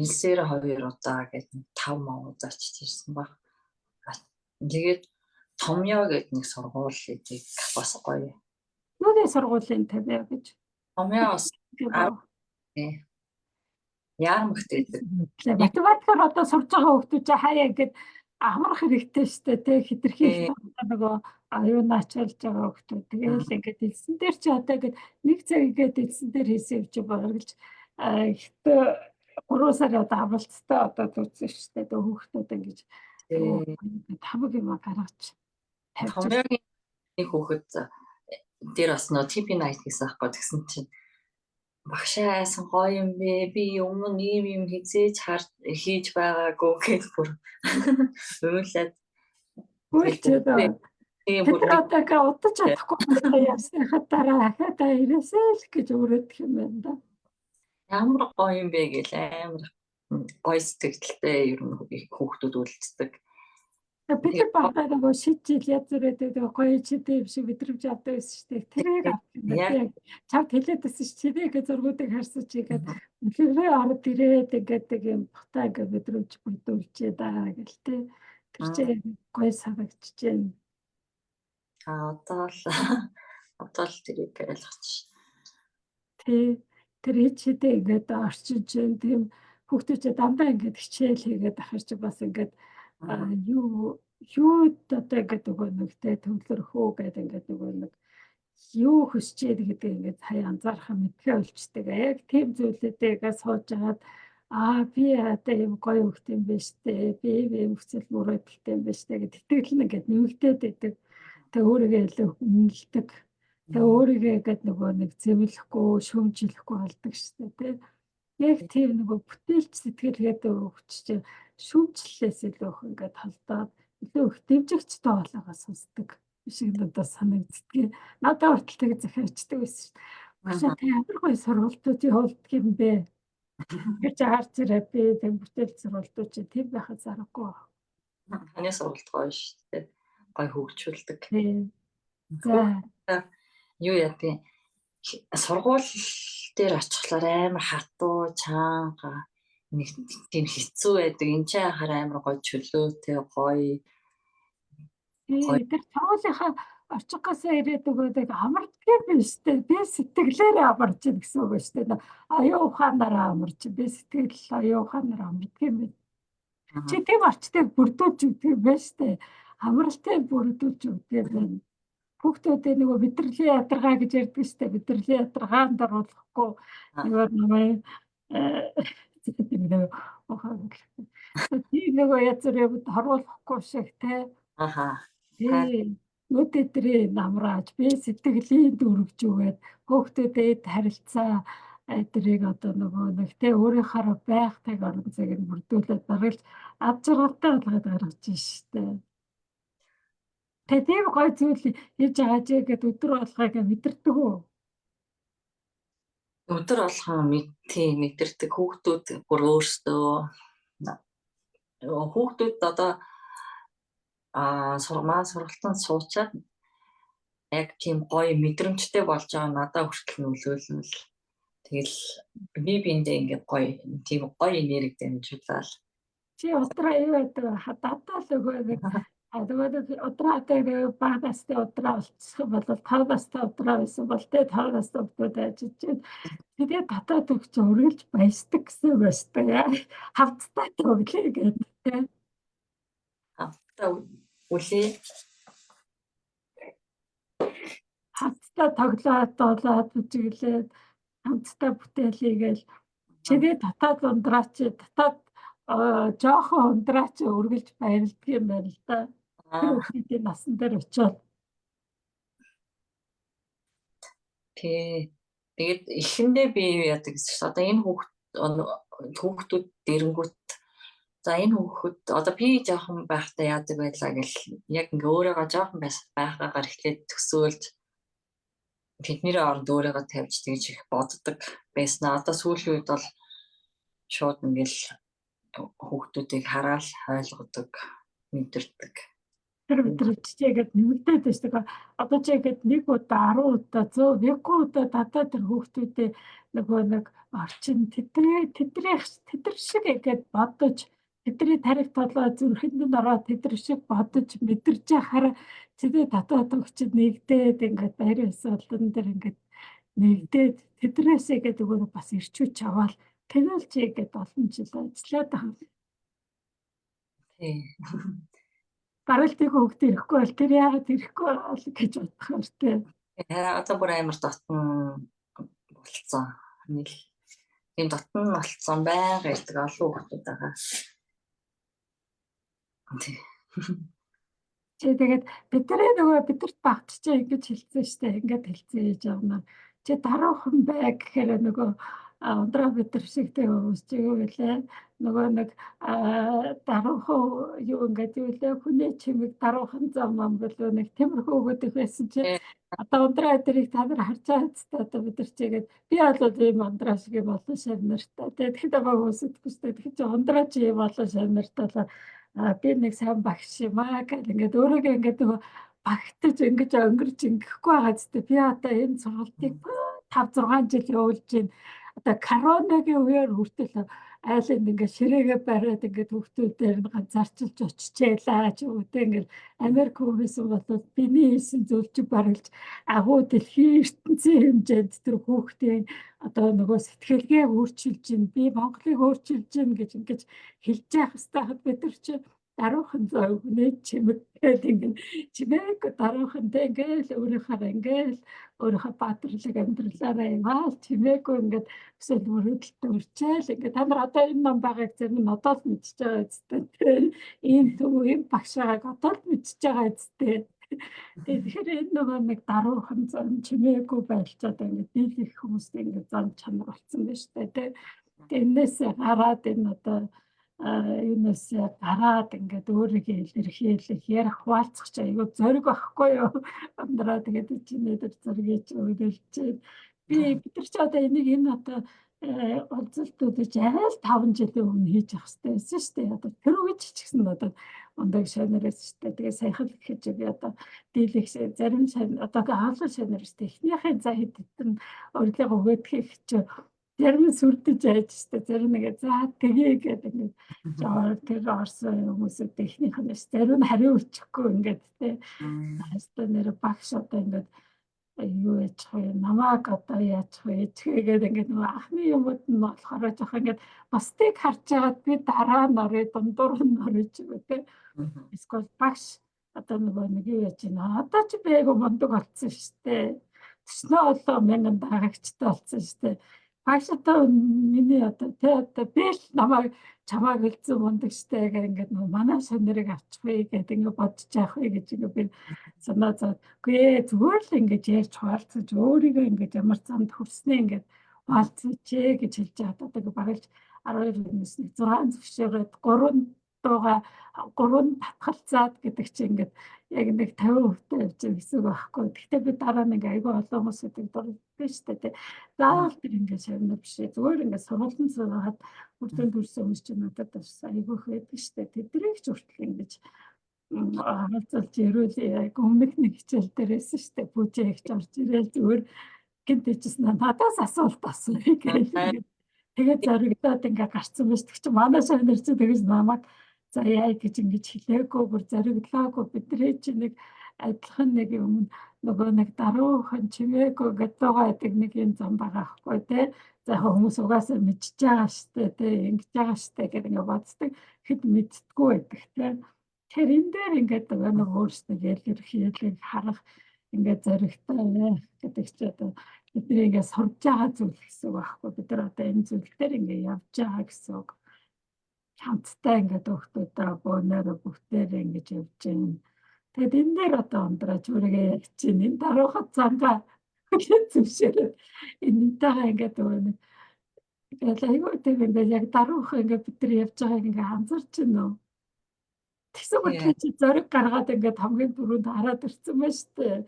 Илсээр 2 удаа гэдэг 5 удаа ч ирсэн баг. Тэгээд Томьёо гэдэг нэг сургууль идэх бас гоё. Юуны сургуулийн Томьёо гэж? Томьёо бас Яармагт гэдэг. Математикаар одоо сурж байгаа хүмүүс хаяа ингээд амрах хэрэгтэй шүү дээ. Хитрхи нөгөө аюунаач болж байгаа хүмүүс. Тэгээл ингээд элсэн дээр чи одоо ингээд нэг цаг ингээд элсэн дээр хийсэн юм чи багэргэлж ихтэй 3 сарын одоо амралттай одоо төвцөн шүү дээ. Хүүхдүүд ингэж тавг юм гаргаж. Томьёогийн нэг хүүхэд дээр бас нөө TP night гэсэн аахгүй тэгсэн чинь багшаасан гоё юм бэ. Би өмнө ийм юм хийж байгаагүй гэж бүр уйлаад. Тийм бүр одоо удаж чадахгүй ясныхаа дараа хахад ирээсэй л гэж өрөөдөх юм байна да. Ямар гоё юм бэ гэл амар гоё сэтгэлтэй ер нь хүүхдүүд үлддэг. Бид багтаа нөгөө шийдэл язрээд гоё чидээ биш мэдрэмж авдаг байсан шүү дээ. Тэрийг авдаг. Чамд хэлээд байсан шүү дээ. Тэрийг зургуудыг харсан чи ингээд үнэхээр ороод ирээд ингээд юм бутаа ингээд мэдрэмж бүрдүүлчээ даа гэл тээ. Тэр чинь гоё санагдчихэж байна. Одоо л тэрийг ойлгочих. Тий. Тэр чидээ ингээд орчиж जैन тийм хүүхдүүд дандаа ингээд хичээл хийгээд ахаар чи бас ингээд юу одоо ингээд нөгөө нэгтэй төвлөрөхөө гэдэг ингээд нөгөө нэг юу хүсчээд гэдэг ингээд хаяа анзаарах мэдгээ олчдаг. Яг тийм зүйлүүдээ сууж агаад би одоо юм гоё хөхт юм байна штэ. Би юм хүсэл мөрөөдөлтэй юм байна штэ гэдэг итгэл ингээд нэмэгдээд байдаг. Тэг өөрийгөө илүү үнэлдэг. Тэг өөрийгөө ингээд нөгөө нэг зэмлэхгүй, шөмжилэхгүй болдог штэ тий. Яг тийм нөгөө бүтээлч сэтгэлгээд өгч шүүмжлэлээс илүү их ингээд халдаад илүү их дэмжигчтэй болоогоо сонсдог шиг надад санагддаг. Надад хүртэл тэг захиачдаг байсан шүү дээ. Багшаа тэ амар гоё сургалтууд явуулдаг юм бэ гэж харж ирээ би тэг бүтээл сургалтууд чи тийм байхад зарахгүй. Таны сургалт гоё шүү дээ. Гоё хөгжүүлдэг. За юу яа сургууль дээр очихлаар амар хатуу чанга нэг тийм хэцүү байдаг. Энд чинь хараа амар гоё чөлөөтэй гоё. Тэр сургуулийнхаа очихгасаа ирээд өгөөд амарддаг юм шүү дээ. Би сэтгэлээрээ амарч ийн гэсэн үг шүү дээ. Аюу ухаанаараа амарч би сэтгэл аюу ухаанаараа амардаг юм байна. Чи тийм орчтыг бүрдүүлж өгдөг юм байна шүү дээ. Амралтыг бүрдүүлж өгдөг юм байна. Хүүхдүүдээ нөгөө мэдрэлийн ядаргаа гэж ярьдаг шүү дээ. Мэдрэлийн ядаргаанд оруулахгүй нөгөө намайг тийм нөгөө язрыг харуулахгүй шиг те. Нүдэдрээ намрааж би сэтгэлийн дөрвж өгөөд хүүхдүүдэд харилцаа эдрийг одоо нөгөө нэг те өөрийнхөө байхтайг орон зайг бүрдүүлээд барилж ад жаргалтай болгоод гаргаж шүү дээ. Тийм гоё зүйл хийж байгаа ч гэдэг өдөр болгоог мэдэрдэг үү? Өдөр болгоо мэдэрдэг хүүхдүүд бүр өөрсдөө хүүхдүүд одоо сургалтанд суучаад яг тийм гоё мэдрэмжтэй болж байгаа надад хүртэл нөлөөлөл. Тэгэл би биэндээ ингээд гоё тийм гоё энерги дамжуулаад. Чи удраа юу байдаг хадаатай л өгөөд тэгээд удраатай багастай удраа болчихсон бол 5 настай удраа байсан бол тэ 5 настай хүмүүс ажиллаж байна. Тэгээд татаад өгч өргөлж баясдаг гэсэн байсан яа. Хавцтай өглөө гэдэг. Хавцтай үлээ. Хавцтай тоглоод болоод үжиглээд хамттай бүтээлийгээл чиний татаад ундраач татаад жоохон ундраач өргөлж баярлдаг юм байна л да. Хүүхдийн насан дээр очиод. Тэгээд эхэндээ би юу яадаг гэсэн чинь одоо энэ хүүхдүүд дэрэнгүүт за энэ хүүхэд одоо би жоохон байхдаа яадаг байлаа гэл яг ингээ өөрийгөө жоохон байхаагаар эхлээд төсөөлж тэдний оронд өөрийгөө тавьж тэгж их боддог байснаа. Одоо сүүлийн үед бол шууд ингээл хүүхдүүдийг хараад ойлгодог, мэдэрдэг. Тэр өдөр чигээд нэмэгдээд байсан. Одоо чигээд 1 удаа 10 удаа 100 1000 удаа дадаа тэр хүүхдүүдээ нөгөө нэг орчин тэдэр шиг ингээд бодож тэдний тарих толгой зүрхэнд нь ороод тэдэр шиг бодож мэдэрч яхаар тэдний татаад өгчд нэгдээд ингээд баяр ёслолтон дээр ингээд нэгдээд тэдрээс ингээд өгөө бас ирчүүч аваад тэгэл чи ингээд олон жил ажиллаад байгаа. Тийм. Барал тэг хөвгт ирэхгүй бол тэр яагаад ирэхгүй бол гэж бодохоор тийм. Одоо бүр амар дотн болцсон. Тийм дотн болцсон байга ирдэг олон хүүхдүүд байгаа. Чи тэгээд бидний нөгөө бидэрт багтч ингэж хэлсэн штэ ингээд хэлсэн ээж авнаа. Чи даруухан бай гэхээр нөгөө ундраа бидэр шигтэй хүмүүс чи юу гэлээ нөгөө нэг даруухан юу ингээд юу лээ хүний чимэг даруухан зам ам болоо нэг тиймэрхүү өгöd байсан чи одоо ундраа бидэрийг та нар харж байгаа хэвчээ одоо бид нар чигээд би болоо ийм ундраа шиг болоо шавнартай тэгэхэд байгаа хүмүүс итгэхгүй штэ тэгэхэд чи ундраа чи ийм болоо шавнартаа би нэг сайн багш юм аа гэл ингээд өөрийгөө ингээд нөгөө багтаж ингэж өнгөрч ингэхгүй байгаа зү би одоо энэ сургалтыг 5-6 жил явуулж байна. Одоо коронагийн үеэр хүртэл айлын ингээд ширээгээ бариад ингээд хүүхдүүдээр ганцаарчилж очичээлаа ч юм уу те ингээд Америк хүмүүсэн болоод биний хийсэн зүйлч барилж агуу дэлхийн ертөнцийн хэмжээнд тэр хүүхдийн одоо нөгөө сэтгэлгээ өөрчилж гин би Монголыг өөрчилж гин гэж ингэж хэлж яах хэвээр бид нар чи даруухан зөвгнээ чимэгтэй ингээд чимээг даруухантай ингээд өөрийнхөө баатарлаг амьдралаараа яваал чимээгүй ингээд өсөл мөрөдөлтөд өрчээл ингээд та нар одоо энэ ном байгааг зэрэг нь одоо л мэдчихэж байгаа үстэй ийм төв ийм багш байгааг одоо л мэдчихэж байгаа үстэй. Тэгэхээр энэ нөгөө нэг даруухан зам чимээгүй байлцаад ингээд дийлэх хүмүүст ингээд зам чанар болсон байна шүү дээ. Энээс гараад энэ одоо юунаас гараад ингээд өөрийгөө илэрхийлэх ярих хуваалцах ч айгүй зориг байхгүй юу амдраа тэгээд чинь өдөр зориг өгүүлж би бид нар ч одоо энэ одоо олзолтуудыг айл 5 жилийн өмнө хийж явах хэрэгтэй байсан шүү дээ. Одоо тэр үеч ч гэсэн одоо ундаг шанараас шүү дээ. Тэгээ саяхан л гэж би одоо дийлэх зарим одоо хаалга шанараас техникийн за хэдэн урилга өгөөдгийх чи зарим нь сүрдэж айж штэ зарим нэгэ за тгий гэдэг ингээд тэр орсон хүмүүсээ техник нь ш зарим нь хариу өчөхгүй ингээд те хаста нэр багш одоо ингээд юу яж вэ намааг одоо яаж вэ тэгээд ингээд нөгөө анхны юмуд нь болохоор жоох ингээд бусдыг харж байгаад би дараа нь орё дундуур нь орё ч юм уу те эсвэл багш одоо нөгөө нэг юу яж байна одоо ч би айгу мундаг болсон штэ төснөө олоо мянган даагчтай болсон штэ багш одоо миний одоо тэ одоо би л чамааг хэлсэн мундаг штэ гэх ингээд нөгөө манай сонирыг авчих вэ гэдэг ингээд бодож яах вэ гэж ингээд би санаа зовд. Үгүй зүгээр л ингээд ярьж хуалцаж өөрийгөө ингээд ямар замд хүрснээ ингээд хуалцаж гэж хэлж байгаа. Одоо багш 12 хүнээс 6 зөвшөөрөөд 3 татгалзаад гэдэг чинь ингээд яг нэг 50% явж байгаа гэсэн үг байхгүй. Гэхдээ би дараа нэг айгүй олон хүмүүсүүдийг дурдсан шүү дээ. Заавал тэр ингээд шавна биш. Зүгээр ингээд сургалтын суугаад үрдэн дүрсэн хүмүүс чинь надад бас айгүй их байдаг шүү дээ. Тэднийг ч хүртэл ингэж хаалцалж ирүүл яг өмнөх нэг хичээл дээрээс шүү дээ. Пүүжээ их орж ирээл зүгээр гинтэжсэн надаас асуулт асууя гэж. Тэгээд зоригдоод ингээд гарцсан байж тэг чи манай шавнар чи тэгэж намайг за яа гэж ингэж хэлээгүй бүр зориглоогүй бидний чи нэг адилхан нэг юм нөгөө нэг даруухан чимээгүй гэдэг байдаг нэг юм зам байгаа байхгүй тий. За хүмүүс угаасаа мэдчихэж байгаа штэ тий ингэж байгаа штэ гэдэг ингээд боддог хэд мэдтгүү байдаг тий. Тэр энэ дээр ингээд нэг өөрсдөө илэрхийлэг харах ингээд зоригтой байх гэдэг чи одоо бидний ингээд сурж байгаа зүйл гэсэн үг байхгүй бид нар одоо энэ зүйл дээр ингээд явж байгаа гэсэн үг. Хамтдаа ингээд өгтөдөө бөөнөрө бүгдээр ингэж явж байна. Тэгэд энэ дээр одоо ундраач өөрийгөө ярьж чинь энэ даруухад цангаа зөвшөөрөө энэнтэйгээ ингээд нэг айгүй тийм ингээд яг даруух ингээд бид нар явж байгааг ингээд анзарч байна уу? Тэгсэн мэт чи зориг гаргаад ингээд хамгийн түрүүнд хараад ирсэн байна шүү дээ.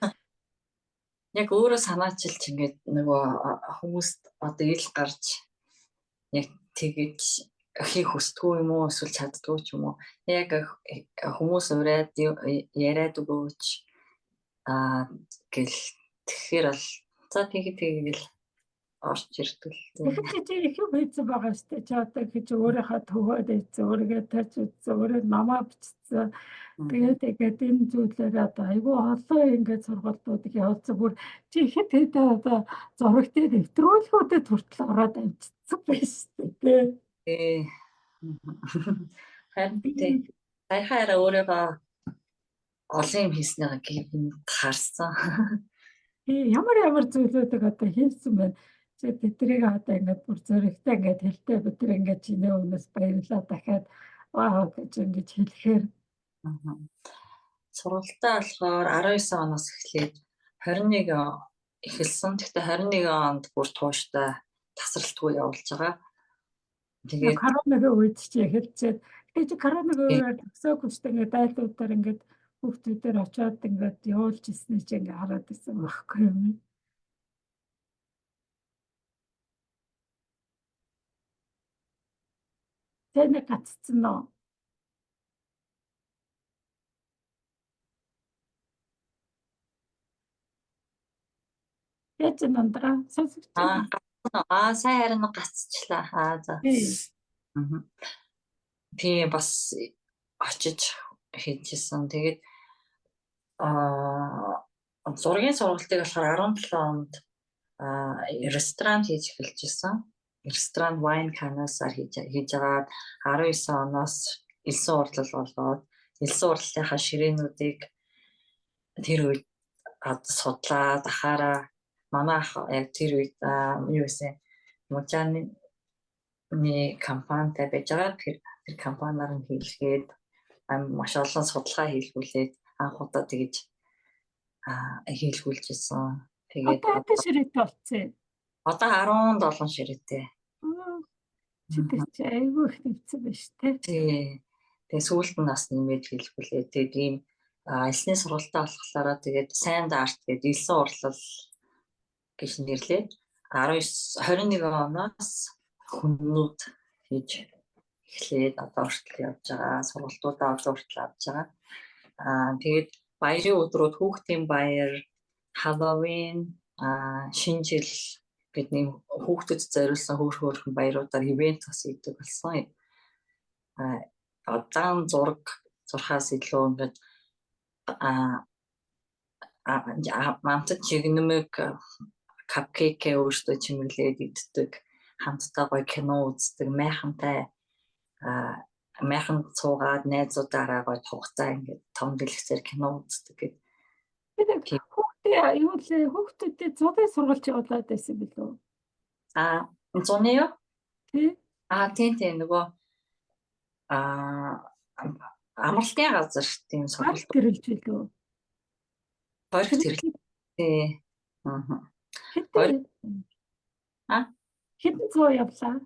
яг өөрөө санаачилж ингээд нөгөө хүмүүст одоо ил гарч яг тэгэж хийх хүсдэггүй юм уу эсвэл чаддгүй ч юм уу яг хүмүүс ураад яриад өгөөч гэл тэгэхээр бол за тэгэл орж ирдэг л дээ. Тэгэхээр чи их юм хийсэн байгаа шүү дээ. Чи одоо гэж өөрийнхөө төвөөд ийцэн өөрийгөө тарьж үзсэн, өөрөө намаа бичсэн. Тэгээд энэ зүйлээр одоо айгүй олон ингээд сургалтуудыг явуулсан. Бүр чи ихэд хэдэ одоо зурагтай нэвтрүүлгүүдэд хүртэл ороод амжицсан байсан шүү дээ. Харин саяхаараа өөрийгөө олон юм хийснээр харсан. Ямар зүйлүүдийг одоо хийсэн байна. Тэднийг одоо ингээд бүр зөрөгтэй ингээд хэлтэй бид нар ингээд чиний өмнөөс баярлаа дахиад вау гэж ингэж хэлэхээр сургалтаа болохоор 19 оноос эхлээд 21 эхэлсэн. Гэхдээ 21 онд бүр тууштай тасралтгүй явуулж байгаа. Тэгээд коронавигийн үед чи эхэлцээд тэгээд чи коронавигийн үеэр төгсөөгүй шүү дээ. Ингээд дайлуудаар ингээд хүүхдүүдээр очиод ингээд явуулж ирснийг чи ингээд хараад ирсэн байхгүй юм. Тэний гаццсан нөө. Яж нандраа сонсогч. Сая харин гацчихлаа. За. Тийм бас очиж хийжсэн. Тэгээд зургийн сургалтыг болохоор 17 онд ресторан хийж эхэлжсэн. Ресторан wine canvas-аар хийж агаад 19 оноос элсэн урлал болгоод элсэн урлалынхаа ширээнүүдийг тэр үед судлаа дахаараа манай ах яг тэр үед юу гэсэн Мужааны компанитай байж байгаа. Тэр компаниар нь хийлгээд маш олон судалгаа хийлгүүлээд анх удаа тэгэж хийлгүүлжсэн. Тэгээд одоо ширээтэй болцсон. Одоо 17 ширээтэй. Чи айгүй их нэвцсэн байна шүү дээ. Тэгээ сүүлд нь бас нэмээд хэлбэлээ. Тэгээд ийм элсний сургалтаа болохоор тэгээд сайн арт гэдэг элсэн урлал гэж нэрлээд 21 оноос хүннүүд хийж эхлээд одоо хүртэл явж байгаа. Сургалтуудаа одоо хүртэл авч байгаа. Тэгээд баярын өдрүүд хүүхдийн баяр, Halloween, шинэ жил бидний хүүхдэд зориулсан хөөрхөн баяруудаар ивент бас хийдэг болсон. Дан зурхаас илүү ингээд мантад чигнэмэг капкейк өөртөө чимэглээд иддэг, хамтдаа гоё кино үздэг, майханд цуугаад найзуудаараа гоё хугацаа ингээд том дэлгэцээр кино үздэг гэдэг. Хүүхдүүдэд зуны сургалт явуулаад байсан билүү? Зуны юу? Тийм. Нөгөө амралтын газар тийм сургалт гэрэлж билүү? Хорих тэрэлж. Хэдэн 100 явлаа?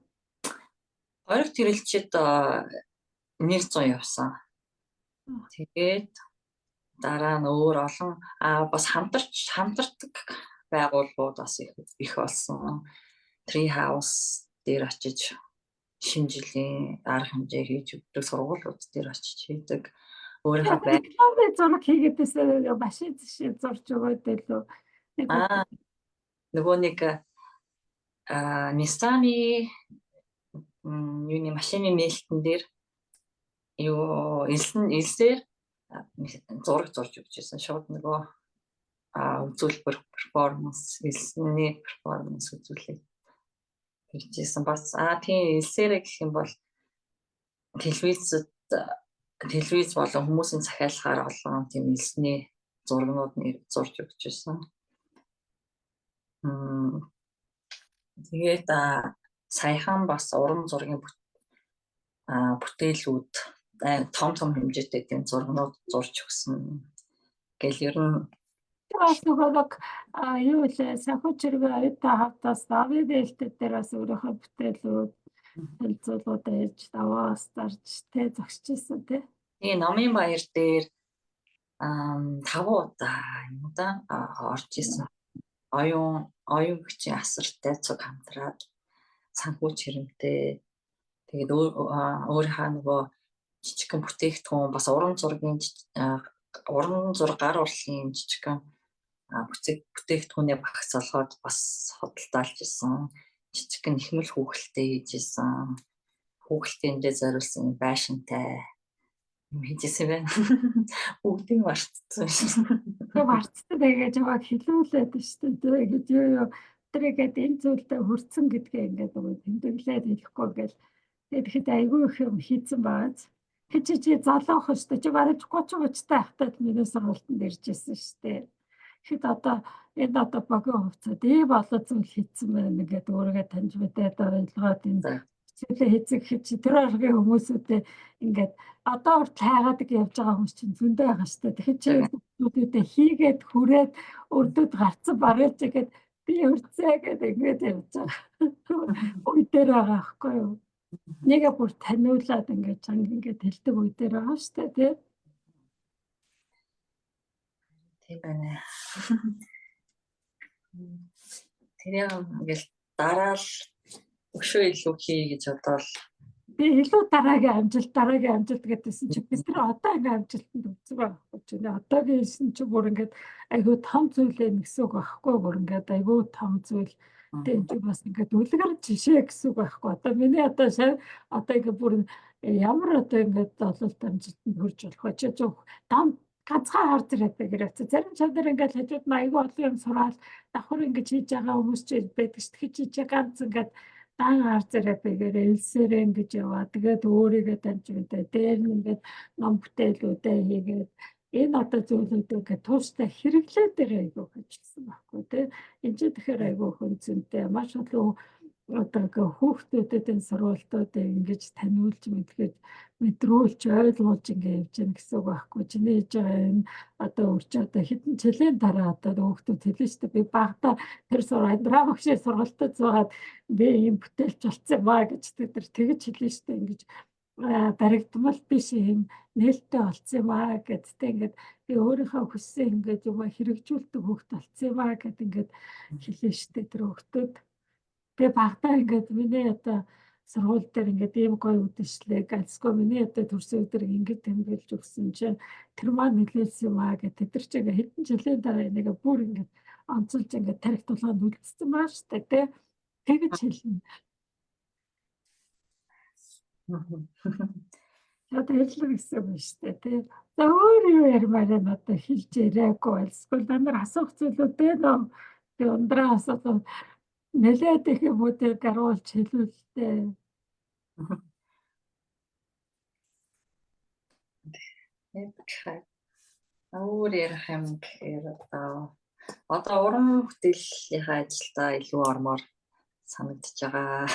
Хорих тэрэлчэд 100 явсан. Тэгээд дараа нь өөр олон бас хамтардаг байгууллагууд бас их болсон. Tree House дээр очиж шинэ жилийн арга хэмжээ хийж өгдөг, сургуулиуд дээр очиж хийдэг. Өөрийнхөө рекламын зураг хийгээдээсээ машин зшээ зурж өгөөд илүү. Нөгөө нэг Nissan-ы юуны машины нээлтэн дээр элсээр зураг зурж өгч байсан. Шууд нөгөө үзүүлбэр перформанс, элсний перформанс үзүүлээд хийжсэн. Бас тийм элсээрээ гэх юм бол телевиз болон хүмүүсийн захиалгаар олон тийм элсний зургнууд зурж өгч байсан. Тэгээд саяхан бас уран зургийн бүтээлүүд том хэмжээтэй тийм зургнууд зурж өгсөн. Гэл ер нь бас нөгөө юу вэ? Санхүүчрэг оюутан хавтаас давын дээлтэй дээр бас өөрийнхөө бүтээлүүд хэлцүүлүүд ээж даваас зарж зогсчихсан тий. Тийм номын баяр дээр 5 удаа юм да орж исэн. оюун хүчийн асартай цуг хамтраад санхүүч хэрэмтэй тэгээд өөрийнхөө нөгөө жижигхэн бүтээгдэхүүн бас уран зураг гар урлын жижигхэн бүтээгдэхүүнээ багцаалгаад бас хөдөлтаалж исэн. Жижигхэн ихмэл хүүхэлтэй хийж исэн. Хүүхэлтэйндээ зориулсан байшинтай юм хийжсэн байна. Бүгдийг мартсан шин. Тэгээ марцтай гэж яваад хэлүүлээд шүү дээ гэж юу тэргээд энэ зүйлдээ хүрсэн гэдгээ ингээд нөгөө тэмдэглээд хэлэхгүй гэл тэгэхэд айгүй их юм хийцэн бааз. Чи залуух шүү дээ. Чи бараг 30 таа хахтад миний сургуультанд иржсэн шүү дээ. Тэгэхэд одоо энэ багийн хувьцаад болоо зүйл хийцэн байна ингээд өөрийгөө таньж мэдээд ойлгоод энэ зүйлээ хийцэг чи тэр аргын хүмүүсүүдээ ингээд одоо хүртэл хайгаад явж байгаа хүмүүс чинь зөндөө байгаа шүү дээ. Тэгэхээр чи зүйлүүдээ хийгээд хүрээд өрдөд гарцсан бараж игээд би өрцөө гэдэг ингээд явж байгаа. Үе дээр байгаа байхгүй юу? Нэгэ бүр таниулаад ингээд чанга ингээд хэлдэг үе дээр байгаа шүү дээ тий. Тийм байна. Тэр ингээл дараал өшөө илүү хий гэж бодвол би илүү дараагийн амжилт гэдээсэн чи бид нар одоо ингээд амжилтанд хүрсэн байхгүй чи одоогийн хийсэн чи бүр ингээд айгүй том зүйлээ нэгсэн үг байхгүй бүр ингээд айгүй том зүйл тийм чи бас ингээд үлгэр жишээ гэсэн үг байхгүй одоо миний одоо ингээд бүр ямар одоо ингээд ололт амжилтанд хүрч болох вэ чи том ганцхан харж ирээд гэрээч зарим чанар ингээд хажууд нь айгүй олон юм сураал давхар ингээд хийж байгаа хүмүүс ч байдаг шүү дээ чи ганц ингээд дан харж ирээд бэгээр элсэрээ ингэж яваа. Тэгээд өөрийгөө таньж мэдээ. Дээр нь ингээд ном бүтээлүүдээ хийгээд энэ одоо зүйлүүдээ ингээд тууштай хэрэглээ дээр айгүй ажилласан байхгүй тий. Энд чинь тэгэхээр айгүй хүнцэнтэй маш олон одоо хүүхдүүдэд энэ сургалтуудыг ингэж таниулж мэдрүүлж ойлгуулж ингэ явж байгаа гэсэн үг байхгүй. Чиний хийж байгаа энэ одоо одоо хэдэн жилийн дараа одоо хүүхдүүд хэлнэ шүү дээ. Би багада тэр драм-багшийн сургалтад зугаад би ийм бүтээлч болцсон маа гэж тэр тэгж хэлнэ шүү дээ. Ингэж баригдмал биш юм нээлттэй болцсон маа гэдтэй ингээд би өөрийнхөө хүссэн ингээд юм хэрэгжүүлдэг хүүхд болцсон маа гэд ингээд хэлнэ шүү дээ тэр хүүхдүүд. Би багтаа ингээд миний одоо сургууль дээр ингээд ийм гоё үдэшлээ галсгүй миний одоо төрсөн өдөр ингээд тэмдэглэж өгсөн чинь тэр маань нөлөөлсөн юм аа гэдэг тэр чинь хэдэн жилийн дараа энийг бүр ингээд онцолж ингээд тарих тулгаанд үлдсэн баа штэ тий тэгэж хэлнэ. Одоо хэллэг гэсэн юм штэ тий. За өөр юу ярмаар нь одоо хэлж яриаггүй байлсгүй нар асуух зүйлүүдээ нөө би ундраа асуух нэлээд их юмуудыг гаргуулж хэлүүлээ. Өөр ярих юм гэхээр одоо уран бүтээлийн ажилдаа илүү ормоор санагдаж байгаа.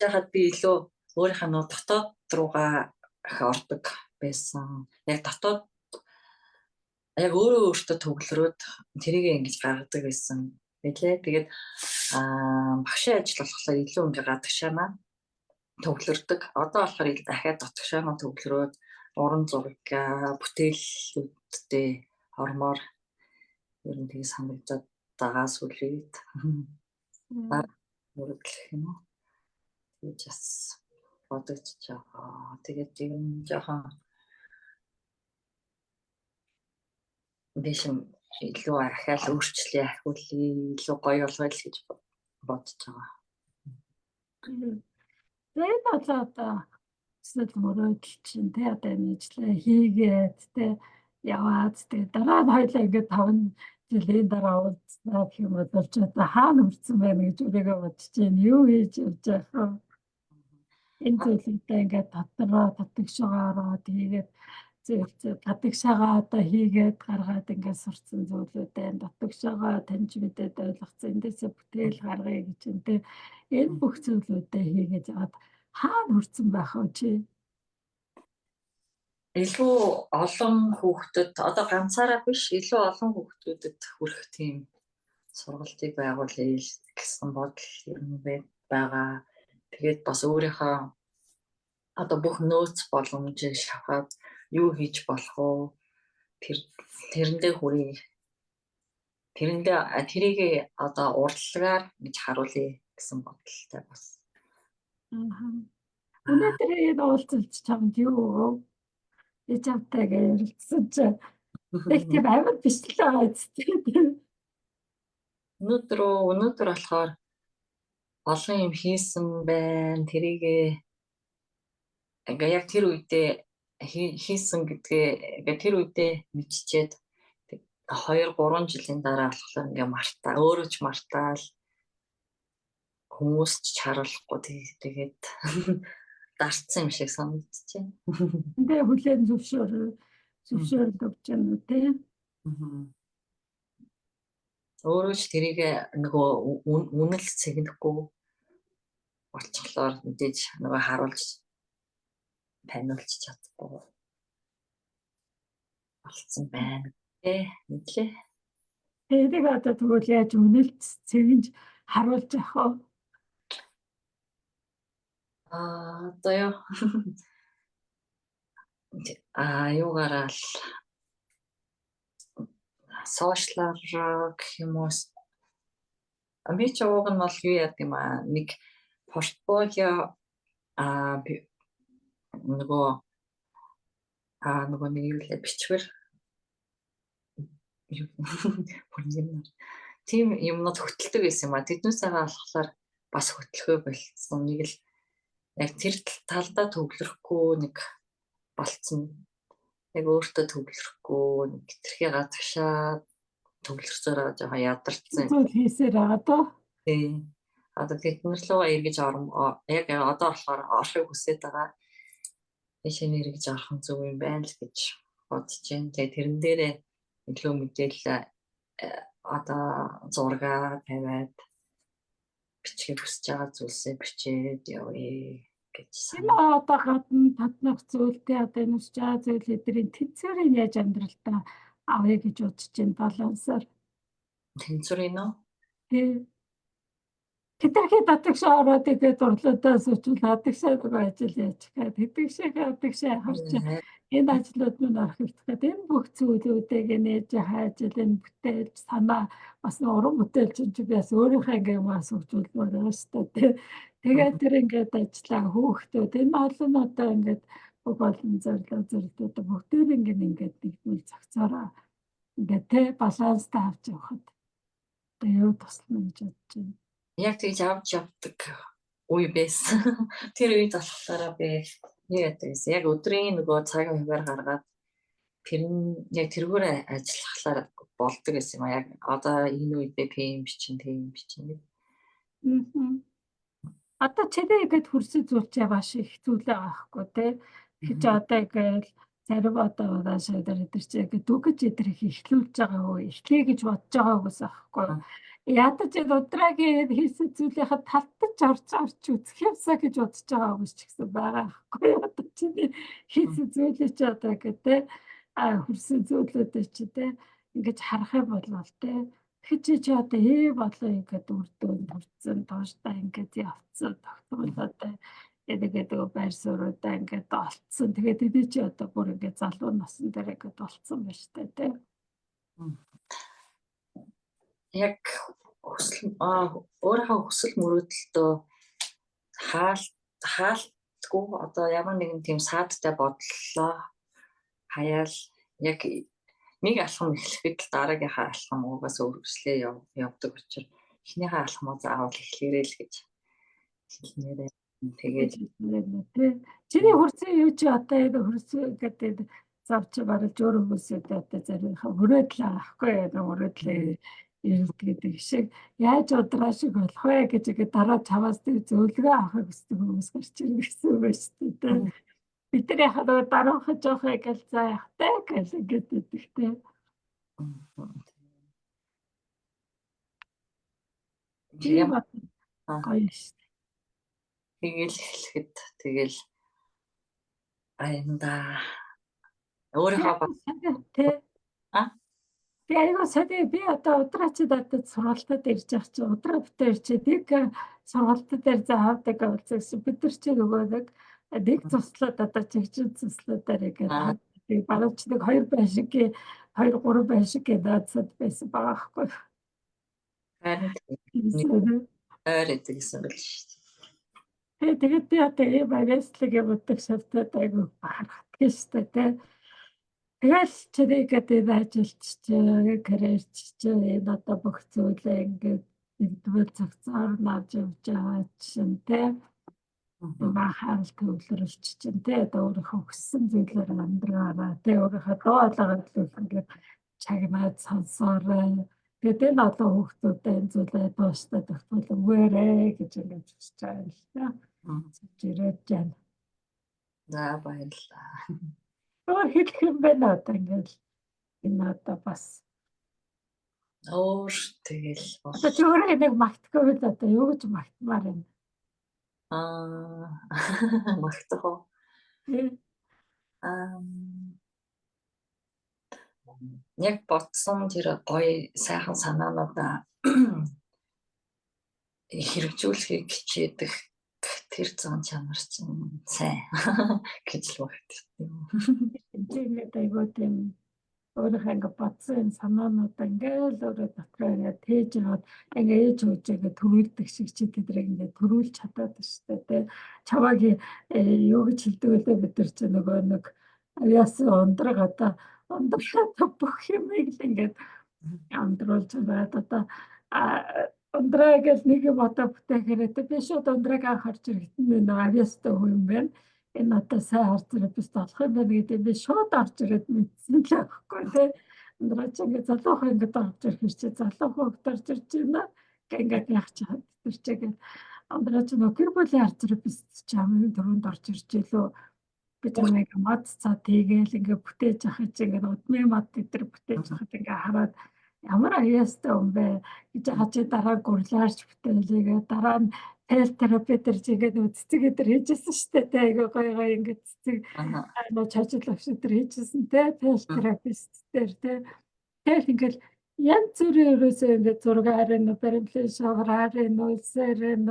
Ягаад би илүү өөрийнхөө нөө дотоод руугаа ордог байсан. Яг дотоод яг өөртөө төвлөрөөд тэрийг ингэж гаргадаг байсан билээ. Тэгээд багшийн ажил болохоор илүү ингэ гадагшаанаа төвлөрдөг. Одоо болохоор дахиад дотгошаанаа төвлөрөөд уран зураг бүтээлүүдтэй ормоор ер нь тэгээ санагдаад байгаа сүлээд үргэлжлэх юм уу? Тэгж бас бодогдож байгаа. Тэгээд юм жоохон дэшин илүү ахаал өөрчлөлөө ахиулъя, илүү гоё болгоё л гэж бодож байгаа. Тэгээд одоо эсвэл мөрөөдөл чинь тий одоо нийтлээ хийгээд тий яваад тий дараа нь хоёлаа ингээд 5 жилийн дараа уулзнаа гэх юм бол ч одоо хаана хүрсэн байна гэж өөрийгөө бодож чинь юу хийж явж байгаа вэ? Энэ зүйлүүдээ ингээд дотроо татгшаага ороод хийгээд татгшаага одоо хийгээд гаргаад ингээд сурцсан зүйлүүдээ татгшаага таньж мэдээд ойлгоцсон эндээсээ бүтээл гаргая гэж энэ энэ бүх зүйлүүдээ хийгээд яваад хаана хүрсэн байх вэ чи? Илүү олон хүүхдэд одоо ганцаараа биш илүү олон хүүхдүүдэд хүрэх тийм сургалтыг байгуулъя гэсэн бодол ер нь байгаа. Тэгээд бас өөрийнхөө одоо бүх нөөц боломжийг шавхаад юу хийж болох вэ? Тэрэндээ хүрээ тэрийг одоо урлагаар гэж харуулъя гэсэн бодолтой бас. Өнөөдөр энэ уулзалт чамд юу өгөө? Би чамтайгаа ярилцсан чинь их тийм амар биш л байгаа үстэй. Өнөөдөр болохоор олон юм хийсэн байна. Тэрийг яг тэр үедээ хийсэн гэдгээ тэр үедээ мэдчихээд 2-3 жилийн дараа болохоор мартаа өөрөө ч мартаал хүмүүс ч харуулахгүй тэгээд дарцсан юм шиг санагдчихэв. Ингээ хүлээн зөвшөөрөл өгч юм уу те? Өөрөө ч тэрийг нөгөө үнэл цэгнэхгүй болчихлоор мэдээж нөгөө харуулж таниулж чадахгүй болцсон байна. Мэдлээ. Тэрийг одоо тэгвэл яаж үнэлт цэгнж харуулж явах вэ? Одоо юугаараа л сошиалар гэх юм уу. Би ч ууг нь бол юу яадаг юм нэг портфолио нөгөө нэг юу лээ бичвэр тийм юмнууд хөтэлдэг байсан юм тэднээсээ болохоор бас хөтлөхөө болцсон. Нэг л яг тэр талдаа төвлөрөхгүй нэг болцсон. Яг өөртөө төвлөрөхгүй нэг хитрхээ гадагшаа төвлөрсөөрөө жоохон ядарсан. Зүйл хийсээр байгаа доо. Тийм. Одоо тэднэр рүү эргэж яг одоо болохоор орохыг хүсэж байгаа. Бишээ эргэж орох зөв юм байна л гэж бодож байна. Тэгээ тэрэн дээрээ илүү мэдээлэл одоо зураг тавиад бичгийг хүсэж байгаа зүйлсээ бичээд явъя гэж санаа. Одоо гадна татнах зүйлтэй одоо энэ үсэж байгаа зүйл эдрийн тэнцвэрийг яаж амьдралтаа авъя гэж бодож байна балансаар. Тэнцвэр нөө? Тий. Хэтэрхий татагшаа ороод игээд дурлуудаа суучлаад адагшаа ажил яаж гаад адагшаа харж энэ ажлууд минь орхигдоход энэ бүх зүйлүүдийг нээж хайж энэ бүтээлч санаа бас уран бүтээлч чинь бас өөрийнхөө ингээ юм асуужуулмаар байгаа шүү дээ. Тэгээд тэр ингээд ажиллаа хөөхтүүд энэ олон одоо ингээд бүх олон зорилтууд бүгдээр ингээд нэгдмэл зохицоороо ингээд тэ баланстай авч явахад одоо юу туслана гэж бодож байна. Яг тэгж авч явдаг үе байсан. Тэр үед болохоор би юу яадаг гэсэн. Яг өдрийн нөгөө цагийн хуваар гаргаад тэр нь яг тэргээр ажиллахлаар болдог гэсэн юм. Яг одоо энэ үедээ PM бичин, TM бичин. Одоо чиний ихэд хүрсэн зүйл чи маш их зүйл байгаа байхгүй тий. Тэгэж одоо ингээл зарим одоо удаашаа дээр чи ингээд дүгэж идрэх ихлүүлж байгаа уу, ихлэе гэж бодож байгаа үгээс аахгүй. Ядаж удаагийн хийсэн зүйлийнхаа талтаж орж үзэх юмсаа гэж бодож байгаа үгээс ч гэсэн байгаа аахгүй. Одоо чиний хийсэн зүйлээ чи одоо ингээд тий хүрсэн зүйлүүдээ чи тий ингэж харах юм бол тий тэгэхээр чи одоо болоо ингээд үрдөөнд хүрсэн дооштой ингээд явцсан тогтмолоо тий тэгээд байр суурьудаа ингээд олцсон. Тэгээд эдээ чи одоо бүр ингээд залуу насн дээр ингээд болцсон байна штэ тий. Яг өөрийнхөө хүсэл мөрөөдөлтөө хаалтгүй одоо ямар нэгэн тийм саадтай бодлоо хаяал яг нэг алхам эхлэхэд дараагийнхаа алхам угаас өргөслөө явдаг учраас эхнийхээ алхмаа заавал эхлээрэй л гэж хэлнээрээ тэгээд тий. Чиний хүрсэн юу чи одоо энэ хүрсэн гэдэг завч барилж өөр хүмүүсэд одоо заримхаа мөрөөдөл авахгүй мөрөөдлөө ирэлт гэдэг шиг яаж удраа шиг болох вэ гэж ингээд дараа чаваас тэр зөвлөгөө авахыг хүсдэг хүмүүс гарч ирнэ гэсэн үг байна шүү дээ. Бидний хадаа дараахад жоох ингээл заа явахтай гэж ингээд өгдөгтэй. Тийм гоё шүү дээ. Тэгэл эхлэхэд тэгэл аянда өөрийнхөө тий. Би айгаа сая би одоо удрачид одоо сургалтад ирж явах чи удраа бүтээр чи нэг сургалтад дээр заавдаг болсон. Бид нар чи нөгөө нэг цуслаад одоо чигчин цуслуудаар ингээд баруун ч нэг 2 байшингийн 2-3 байшингийн даацад байсан байгаа хгүй. Харин ойр идэг гэсэн байл шүү дээ. Тэгээд би одоо ийм авьяаслыг явуулдаг шавтад айгүй бахархдаг шүү дээ. Тэгэл чирээгээд энэ ажилч карьерч энэ одоо бүх зүйлээ ингээд нэгдвэл цагцаар навж явж байгаа чинь те бахаал төвлөрөлч чинь те одоо өөрийнхөө хүссэн зүйлээр амьдраараа те өөрийнхөө доо алгаад л ингээд чагнаад сонсоорой. Тэгээд энэ олон хүүхдүүдэд энэ зүйлээ дуустал тогтвол өгөөрэй гэж ингээд хүсэж байгаа юм л та. Жирээд жаа. За баярлалаа. Өөр хэлэх юм байна одоо ингээд энэ одоо бас Өөр тэгэл одоо чи өөрөө нэг магтахгүй л одоо юу гэж магтмаар юм. магтах уу? Яг бодсон тэр гоё сайхан санаануудаа хэрэгжүүлэхийг хичээдэг тэр зан чанар чинь сайн гэж л магтдаг юм. Тэгээд айгуу тийм өөрийнхөө ингээд бодсон юм санаануудаа ингээл өөрөө дотроо ингээд тээж яваад ингээд ээж өөжөөгөө төрүүлдэг шиг чи тэдрийг ингээд төрүүлж чадаад шүү дээ. Чавааг юу гэж хэлдэг вэ бид нар чи нөгөө нэг авьяасан ундраг одоо ундрахад бүх юмыг л ингээд амдруулж байгаад одоо ундраа гэж нэг юм одоо бүтээхээр би шууд ундраг анхаарч ирэхэд нөгөө авьяастай хүн юм байна. Энэ одоо сайн харж ирээд биш болох юм байна гэдэг би шууд орж ирээд мэдсэн л байхгүй тий. Ундраа чи ингээд залуухан ингээд орж ирэх чи залуухан хөлт орж ирж байна. Ингээд яах чи тэр чигээр ундраа чи нөгөө гэр бүлийн харж ирээд биш чи хамгийн түрүүнд орж ирж илүү бид нэг мод цаа тэгээл ингээд бүтээж ахыг чи ингээд удмын мод дээр бүтээж ахад ингээд хараад ямар аяастай юм бэ гэж хачи дараа гурлаарч бүтээлээгээ дараа нь тэл терапи дээр чигээд цэцэг дээр хийжсэн шүү дээ тэ айгаа гоё ингээд цэцэг чажил авш дээр хийжсэн тэ тэл терапист дээр тэ тэл ингээд янз бүрийн ерөөсөө ингээд зураг харин баримтлал шавар харин үлсэрэн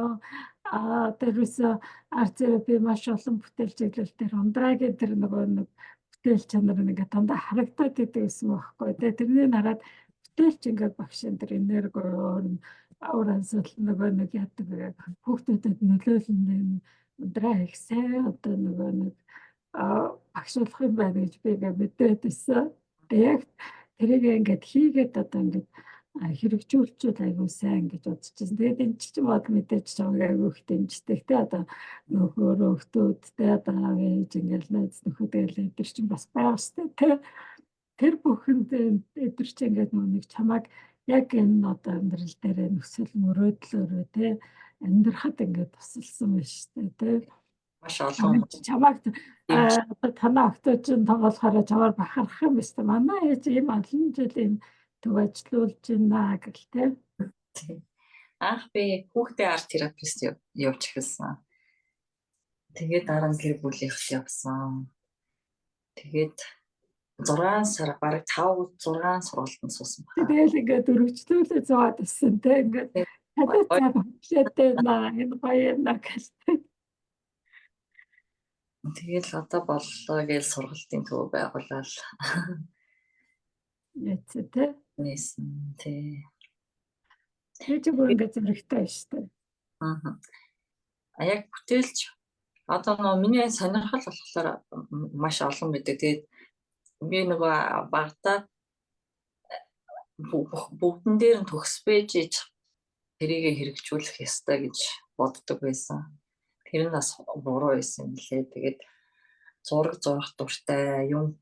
тэрөөсөө арт терапи маш олон бүтээл чиглэл дээр ундрагийн тэр нөгөө нэг бүтээл чанар ингээд дандаа харагдаад идэг гэсэн байхгүй тэ тэрний хараад бүтээлч ингээд багшин тэр энерги аурансал нөгөө нэг яадаг хүүхдүүдэд нөлөөлнө ундраа их сайн одоо нөгөө нэг багшуулах юм байна гэж би ингээд мэдээд байсан. Яг тэрийг ингээд хийгээд одоо ингээд хэрэгжүүлчихвэл айгүй сайн гэж бодчихсон. Тэгээд энэ ч юм уу мэдээж чамайг айгүй их дэмждэг те одоо нөгөө хүүхдүүдтэй одоо ээж ингээд найз нөхөдөл эдгээр чинь бас байгаа шүү дээ те. Тэр бүхэнд эдгээр чинь ингээд нэг чамайг яг энэ одоо амьдрал дээр нөхцөл мөрөөдлөөрөө те амьдрахад ингээд тусалсан байна шүү дээ те. Маш олон чамайг танаа охтоо чинь тоглохоор чамаар бахарах юм байна. Манай ээж ийм олон жил ийм төв ажиллуулж байна гэл те. Анх би хүүхдээ арт терапист явж эхэлсэн. Тэгээд дараа нь гэр бүлийнх явсан. Тэгээд 6 сар бараг 5-6 сургалтанд суусан байна. Тэгээд ингээд дөрвчлүүлээ зовоод ирсэн те ингээд хадацаатай энэ гоё наа гэж. Тэгэл одоо боллоо гэж сургалтын төв байгуулаад яц те. нээсэн тий. Тэр бүр ингээд зөрөгтэй шүү дээ. Яг бүтээлч одоо нөө миний сонирхол болохоор маш олон байдаг. Тэгээд би нөгөө багтаа бүгдэн дээр нь төгс байж тэрийгэ хэрэгжүүлэх ёстой гэж боддог байсан. Тэр нь бас буруу байсан юм лээ. Тэгээд зураг зурах дуртай, юм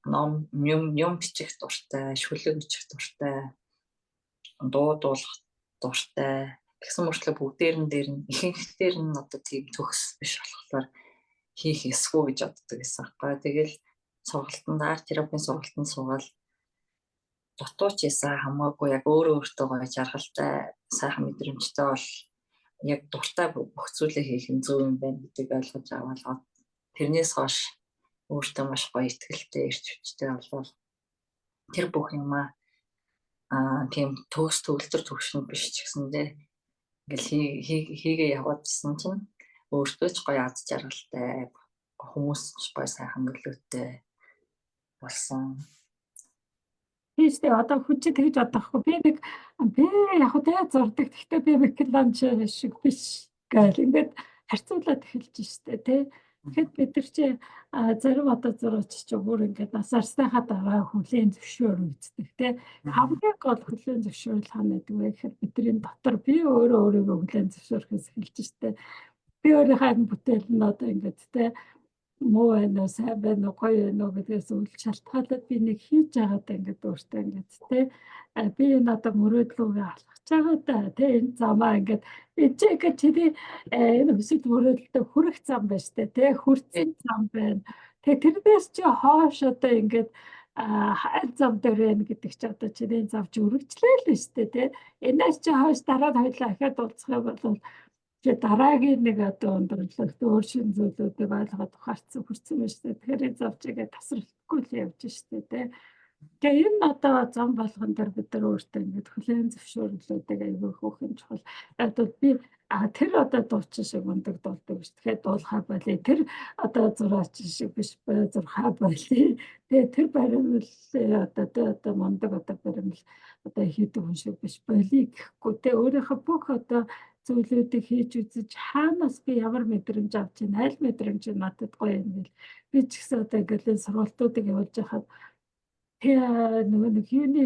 бичих дуртай, шүлэг бичих дуртай, дуудуулах дуртай. Тэгсэн мөртлөө бүгдээр нь ихэнхдээ нь одоо тийм төгс биш болохоор хийх эсгүй гэж боддог байсан байхгүй. Тэгэл сургалтанд арт терапийн сургалтанд суугаад дутууч ясаа хамаагүй яг өөртөө гоё жаргалтай сайхан мэдрэмжтэй бол яг дуртай бүх зүйлээ хийх нь зөв юм байна гэдгийг ойлгож аваад тэрнээс хойш өөртөө маш гоё ихтэй ирч хүчтэй болвол тэр бүх юмаа тийм төгс төгөлдөр төгшин биш ч гэсэндээ ингээл хийгээ яваадсэн чинь өөртөө ч гоё аз жаргалтай хүмүүс ч гоё сайхан нөлөөтэй болсон. Би штэ одоо хүчтэй тэгж бодохгүй. Би нэг яг хөө тэ зурдаг. Гэхдээ би Микеланжело шиг биш гэл ингээд харьцуулаад эхэлж штэ тий. Тэгэхэд бид нар чи зарим одоо зураач чи бүр ингээд насаарсныхаа дараа хүлээн зөвшөөрөгддөг тий. Хамгийн гол хүлээн зөвшөөрөл хаана гэдэг вэ гэхээр бидний дотор би өөрийгөө хүлээн зөвшөөрөхөөс эхэлж штэ. Би өөрийнхөө бүтээл нь одоо ингээд тий муу байна уу, сайн байна уу, гоё байна уу гэдгээс үл шалтгаалаад би нэг хийж байгаад ингээд өөртөө ингээд тий би энэ одоо мөрөөдлөө алхаж байгаа да тий энэ замаа ингээд эцэг чиний энэ өсөлт мөрөөдөлтөд хүрэх зам байна штэ тий хүрсэн зам байна. Тэгээ тэрнээс чи хоош одоо ингээд аль зам дээр байна гэдэг чи одоо чиний зам чи үргэлжлэе л штэ тий энэс чи хоош дараа хоёлаа ахаад уулзах юм бол дараагийн нэг одоо өндөрлөлт өөр шин зүйлүүдийг ойлгоод ухаарсан хүрсэн байна шүү дээ. Тэгэхээр энэ завчигээ тасралтгүй л явж штэ тий. Тэгээ энэ одоо зам болгон дээр бид нар өөртөө ингээд хүлээн зөвшөөрлүүдийг аягүй хөөхөн чухал. Одоо би тэр одоо дуучин шиг мундаг дуулдаг биш. Тэгэхээр дуулахаа болий. Тэр одоо зураач шиг биш зурхаа болий. Тэгээ тэр баримл одоо мундаг одоо баримл одоо хийдэг хүн шиг биш болий гэхгүй. Тэгээ өөрийнхөө бүх одоо зүйлүүдийг хийж үзэж хаанаас би ямар мэдрэмж авч байна, аль мэдрэмж надад гоё юм бэ. Би ч гэсэн одоо ингээд сургалтуудыг явуулж байхад тэгээ нөгөө нэг юуны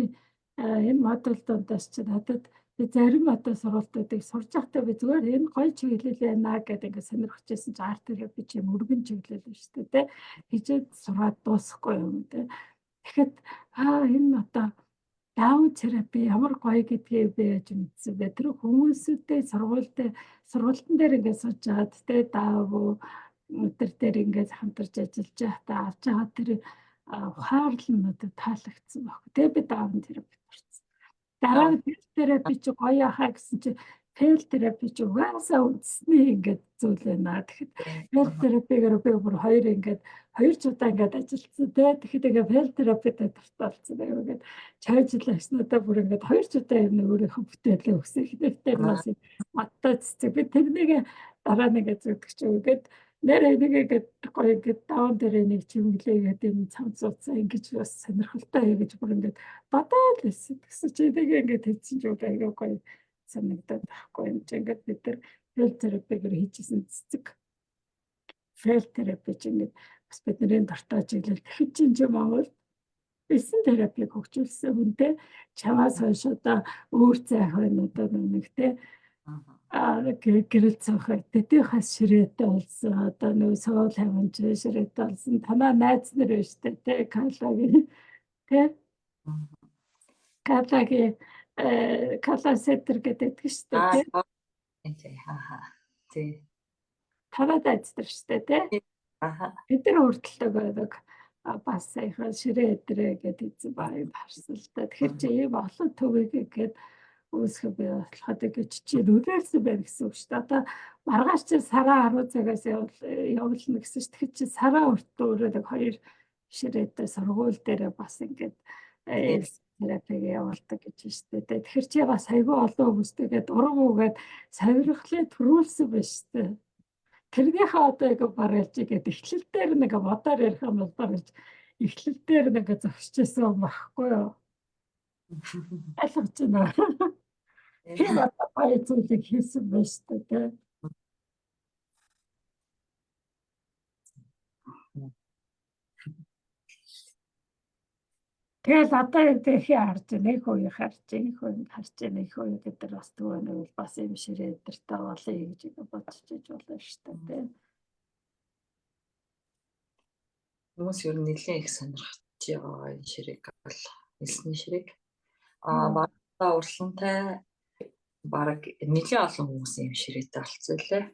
энэ модулдоос чи надад би зарим одоо сургалтуудыг сурж байхдаа би зүгээр энэ гоё чиглэл байна гэдэг ингээд сонирхчихсан чи арт терапи чи өргөн чиглэл байна шүү дээ. Хижээд сураад дуусахгүй юм дээ. Тэгэхэд энэ одоо даун терапи ямар гоё гэдгийг би яаж мэдсэн бэ? Тэр хүмүүсүүдтэй сургалтын дээр ингээд сууж чаад тэ даав өдөр дээр ингээд хамтарч ажиллаж байхдаа авч байгаа тэр ухаарлал нь надад таалагдсан баг. Тэгээ би даун терапид орсон. Дараа нь терапи чи гоё ахаа гэсэн чи фэл терапи чи угаасаа үндэсний ингээд зүйл байна. Тэгэхэд фэл терапигээр би бүр хоёр удаа ингээд ажилласан тий. Тэгэхэд ингээд фэл терапид дурталсан байв ингээд чойжл агснуудаа бүр ингээд 2 удаа юм өөрийнхөө бүтээлээ өгсөн. Хэдийгээр бас модтой цэцэг би тэрнийг дараа нэг зүгтгч өгөөд нэр энийгээд гоё ингээд даун дээр нэг чимглээгээд энэ цамц цуцсан ингэж бас сонирхолтой гэж бүр ингээд бодоод байсан. Тэгсэн чи энийг ингээд хийсэн ч үгүй айгаа гоё санагдаад байхгүй юм чи ингээд бид нар фэл терапигээр хийжсэн цэцэг. Фэл терапи чи ингээд бас бидний дуртай чиглэл. Тэгэхэд чи Монгол эсэн терапиг хөгжүүлсэн хүнтэй чамаас хойш одоо өөр цайх байна одоо нэг те гэрэл цаахай тэдийнхээс ширээтэй болсон одоо нэг соол хамж ширээтэй болсон танаа найз нар байна штэ те калаги каласетер гэдэг штэ те тий танаа найз нар штэ те бид нар хүртэл байдаг бас саяхан ширээ өдрөө гэдэг эзэн баяр харсан л та. Тэгэхээр чи ийм олон төвийг гээд үүсгэх бай болоход гэж чи нөлөөлсөн байх гэсэн үг шүү дээ. Одоо маргааш чи сараа 10 цагаас явуулна гэсэн чинь тэгэхээр чи сараа өртөө өөрөө нэг 2 ширээтэй сургууль дээр бас ингээд терапиг явуулдаг гэж байна шүү дээ. Тэгэхээр чи бас айгүй олон хүмүүстэйгээ дургуугээд савирхлыг төрүүлсэн байна шүү дээ. Тэрнийхээ одоо яг баргалж игээд эхлэл дээр нэг модоор ярих юм бол баргалж эхлэл дээр нэг зогсчихсан юм багхгүй юу? Ойлгож байна. Тэр одоо гоё зүйлийг хийсэн байна шүү дээ. Тэгэл одоо их харж байна, их үе харж байна, их үе гэдэг бас түүнийг бол бас юм ширээ өдөртэй болъё гэж бодож иж болно шүү дээ. Хүмүүс ер нь нэлээд их сонирхож байгаа энэ ширээг бол элсний ширээг багтаа урсгалантай баг нэлээд олон хүмүүс юм ширээтэй болцсон лээ.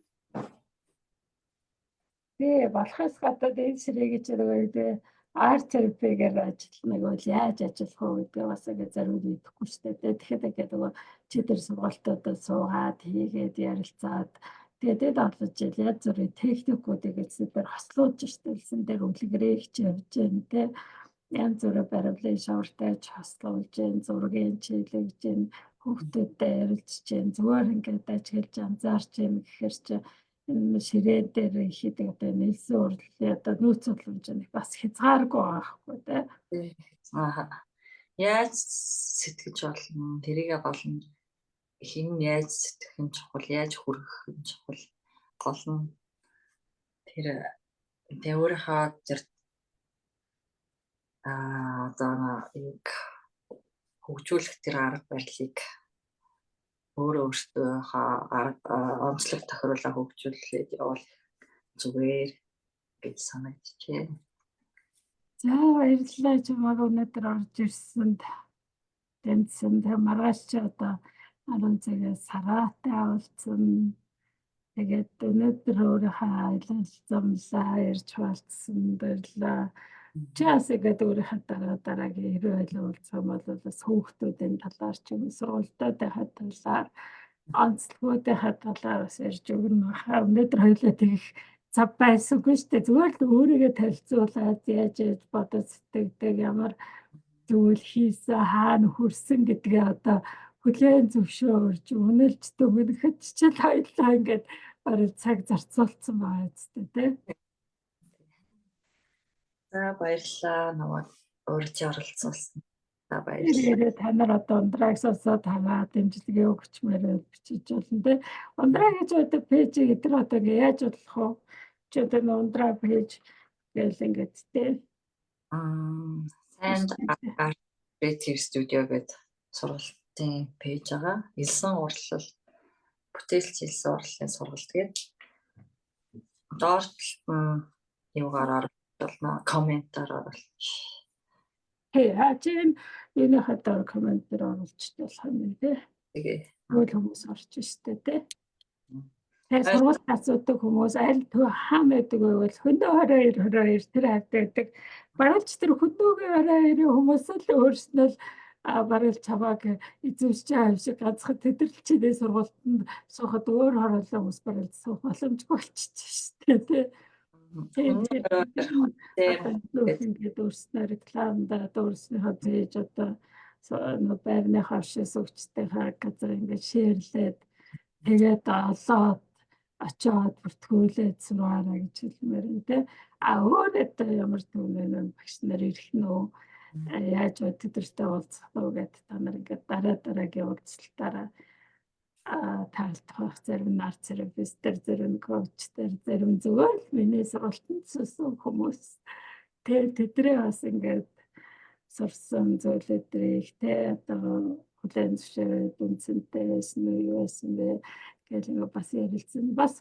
Тий, болохоос гадаад энэ ширээг гэж нөгөө арт терапигээр ажиллах бол яаж ажиллах вэ гэдгээ бас ингэ зарим нь мэдэхгүй шүү дээ. Тэгэхээр ингээд нөгөө чи тэр сургалтуудад суугаад хийгээд ярилцаад тэгээд олж ил яаж зүрх техникүүдийг эзэдээр хослуулж штэлсэн дээр үлгэрээ хичээж байна те. Янз бүрээр баримлын шавартайж хослуулж байна, зургийн чиглэж байна, хүүхдүүдтэй ярилцж байна. Зүгээр ингээд ажиглаж анзаарч байна гэхээр чи энэ ширээ дээр хийдэг одоо нэлсэн урдлын одоо нөөц боломж нь бас хязгааргүй байхгүй те. Яаж сэтгэж болно? Тэрийгэ гол нь хэн яаж сэтгэх нь чухал, яаж хүргэх нь чухал. Гол нь тэр өөрийнхөө тэр одоо яг хөгжүүлэх тэр арга барилыг өөртөө онцлог тохируулаа хөгжүүлээд явал зүгээр гэж санагдчихэв. За баярлалаа чамайг өнөөдөр орж ирсэнд тэмцэн маргааш чи одоо 10 цагаас сараатай уулзсан. Тэгээд өнөөдөр өөрийнхөө ойлголцомлаа ярьж болцсон баярлалаа. Чаас ихэд өөрийнхөө дараагийн хэрэг уулзсан бол бас хүүхдүүдийн талаар ч юм сургуультайхаа талаар онцлогуудынхаа талаар бас ярьж өгнө баха. Өнөөдөр хоёулаа тэгэх цав байсангүй шүү дээ. Зүгээр л өөрийгөө танилцуулаад яаж бодож сэтгэдэг, ямар зүйл хийсэн, хаана хүрсэн гэдгээ одоо хүлээн зөвшөөрж үнэлж дүгнэхэд ч л хоёулаа ингээд бараг цаг зарцуулсан байгаа үстэй тий. За баярлалаа намайг урьж оролцуулсан. За баярлалаа. Тэгээд та нар одоо ундраг сонсоод таваа дэмжлэгээ өгчмээр бичиж болно тий. Ундраг гэж одоо пэйж гэдэг одоо яаж болох вэ? Чи одоо ундраг пэйж гэл ингээд тий. Сайн Creative Studio гэдэг сургалтын пэйж байгаа. Элсэн урлал, бүтээлч элсэн урлалын сургалт гэдэг. Доорт юугаар оруулна, комментаар оруулна. Чинь энэ хатар комментээр оруулчихсан болох юм тий. Тэгээ. Өөр хүмүүс орж штэ тий. Тэгээд сургууль асуудаг хүмүүс аль төв хаан байдаг байвал хөндөө 22 тэр хавьд байдаг. Баруун ч тэр хөндөөгийн 22 хүмүүс л өөрснөө л баруун чавааг эзэмшиж байгаа юм шиг ганцхан тэдэрлчтэй сургуультанд суухад өөр хороолон хүмүүс баруун суух боломжгүй болчихж штэ тий. Тэгээд өөрснөө рекламда өөрснийхөө пэйж одоо байрны хавшаас өгчтэйхээ газар ингээд шеэрлээд тэгээд олоод очиод бүртгүүлээд сураараа гэж хэлмээр юм тий. Өөрөө ямар түвнэн багш нар ирэх нөө яаж өдөртөө уулзах вэ гэдэг та нар ингээд дараагийн уулзалтаараа таалдах зарим нар терапевтээр зарим коучтер зарим зүгээр л миний сургалтанд суусан хүмүүс тэдний бас ингээд сурсан зүйлүүдийг одоо хүлээн зөвшөөрөд үнцэнтэй байсан уу юу байсан бэ гэж ингээд бас ярилцсан. Бас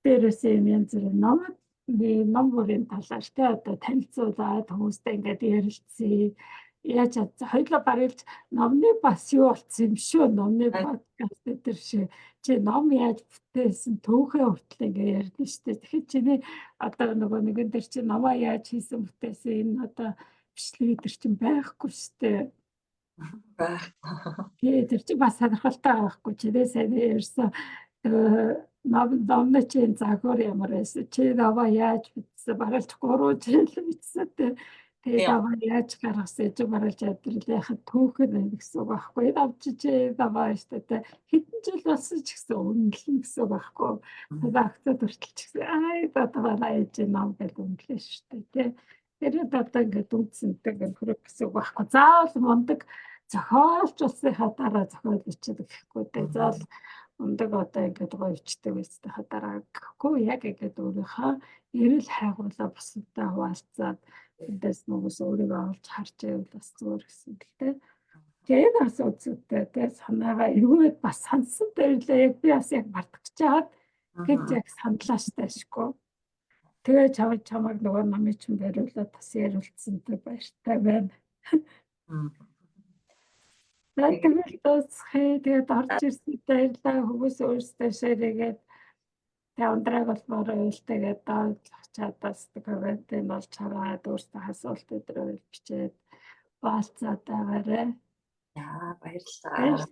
дээрээс юм янз бүрийн ном бүрийн талаар одоо танилцуулаад хүмүүстэй ингээд ярилцсан. Яаж хоёулаа барилж номны бас юу болсон юм шүү. Номны подкаст дээр чи ном яаж бүтээсэн түүхээ хүртэл ингээ ярьдэн штэ. Тэгэхээр чиний одоо нөгөө нэгэн дээр чи номоо яаж хийсэн бүтээсэн энэ одоо бичлэг дээр чинь байхгүй штэ. Тэр чи бас сонирхолтой байхгүй. Чиний сайн ярьсан номны чинь загвар ямар байсан. Чи номоо яаж бүтээсэн барилж 3 жил бичсэн. Тэгээд аваа яаж гаргасан чи барилж амьдралынхаа түүхэн гэсэн үг байхгүй. Авчиж даваа штэ. Хэдэн жил болсон ч гэсэн үнэлнэ гэсэн үг байхгүй. Акцад хүртэл ч гэсэн даваа яаж ном гэж үнэлээ штэ тий. Тэр одоо ингээд үнцэнтэй хөрөг гэсэн үг байхгүй. Заавал мундаг зохиолч улсынхаа дараа зохиол бичдэг гэхгүй тий. Заавал мундаг одоо ингээд гоё бичдэг байсныхаа дараа гэхгүй. Яг ингээд өөрийнхөө эрэл хайгуулаа бусадтай хуваалцаад тэндээс нөгөөс өөрийгөө олж харж байвал бас зүгээр гэсэн л дээ. Тэгээд бас үзүүтэй тий санаагаа эргүүлээд бас сансан дээрээ яг би бас яг мартагч чаад гэж яг сандлаа штэ ашгүй. Тэгээд чамайг нөгөө намын чинь бариулаад бас яриулцсантай баяртай байна. Тэгээд тэгээд орж ирсэн баярлалаа хүмүүс өөрсдөө ширээгээд ундраг болмоор уйлтайгээд чадаас комментэн болж хараад өөрсдөө асуулт өдрөө бичээд баалцаад байгаарэ. Яа баярлалаа.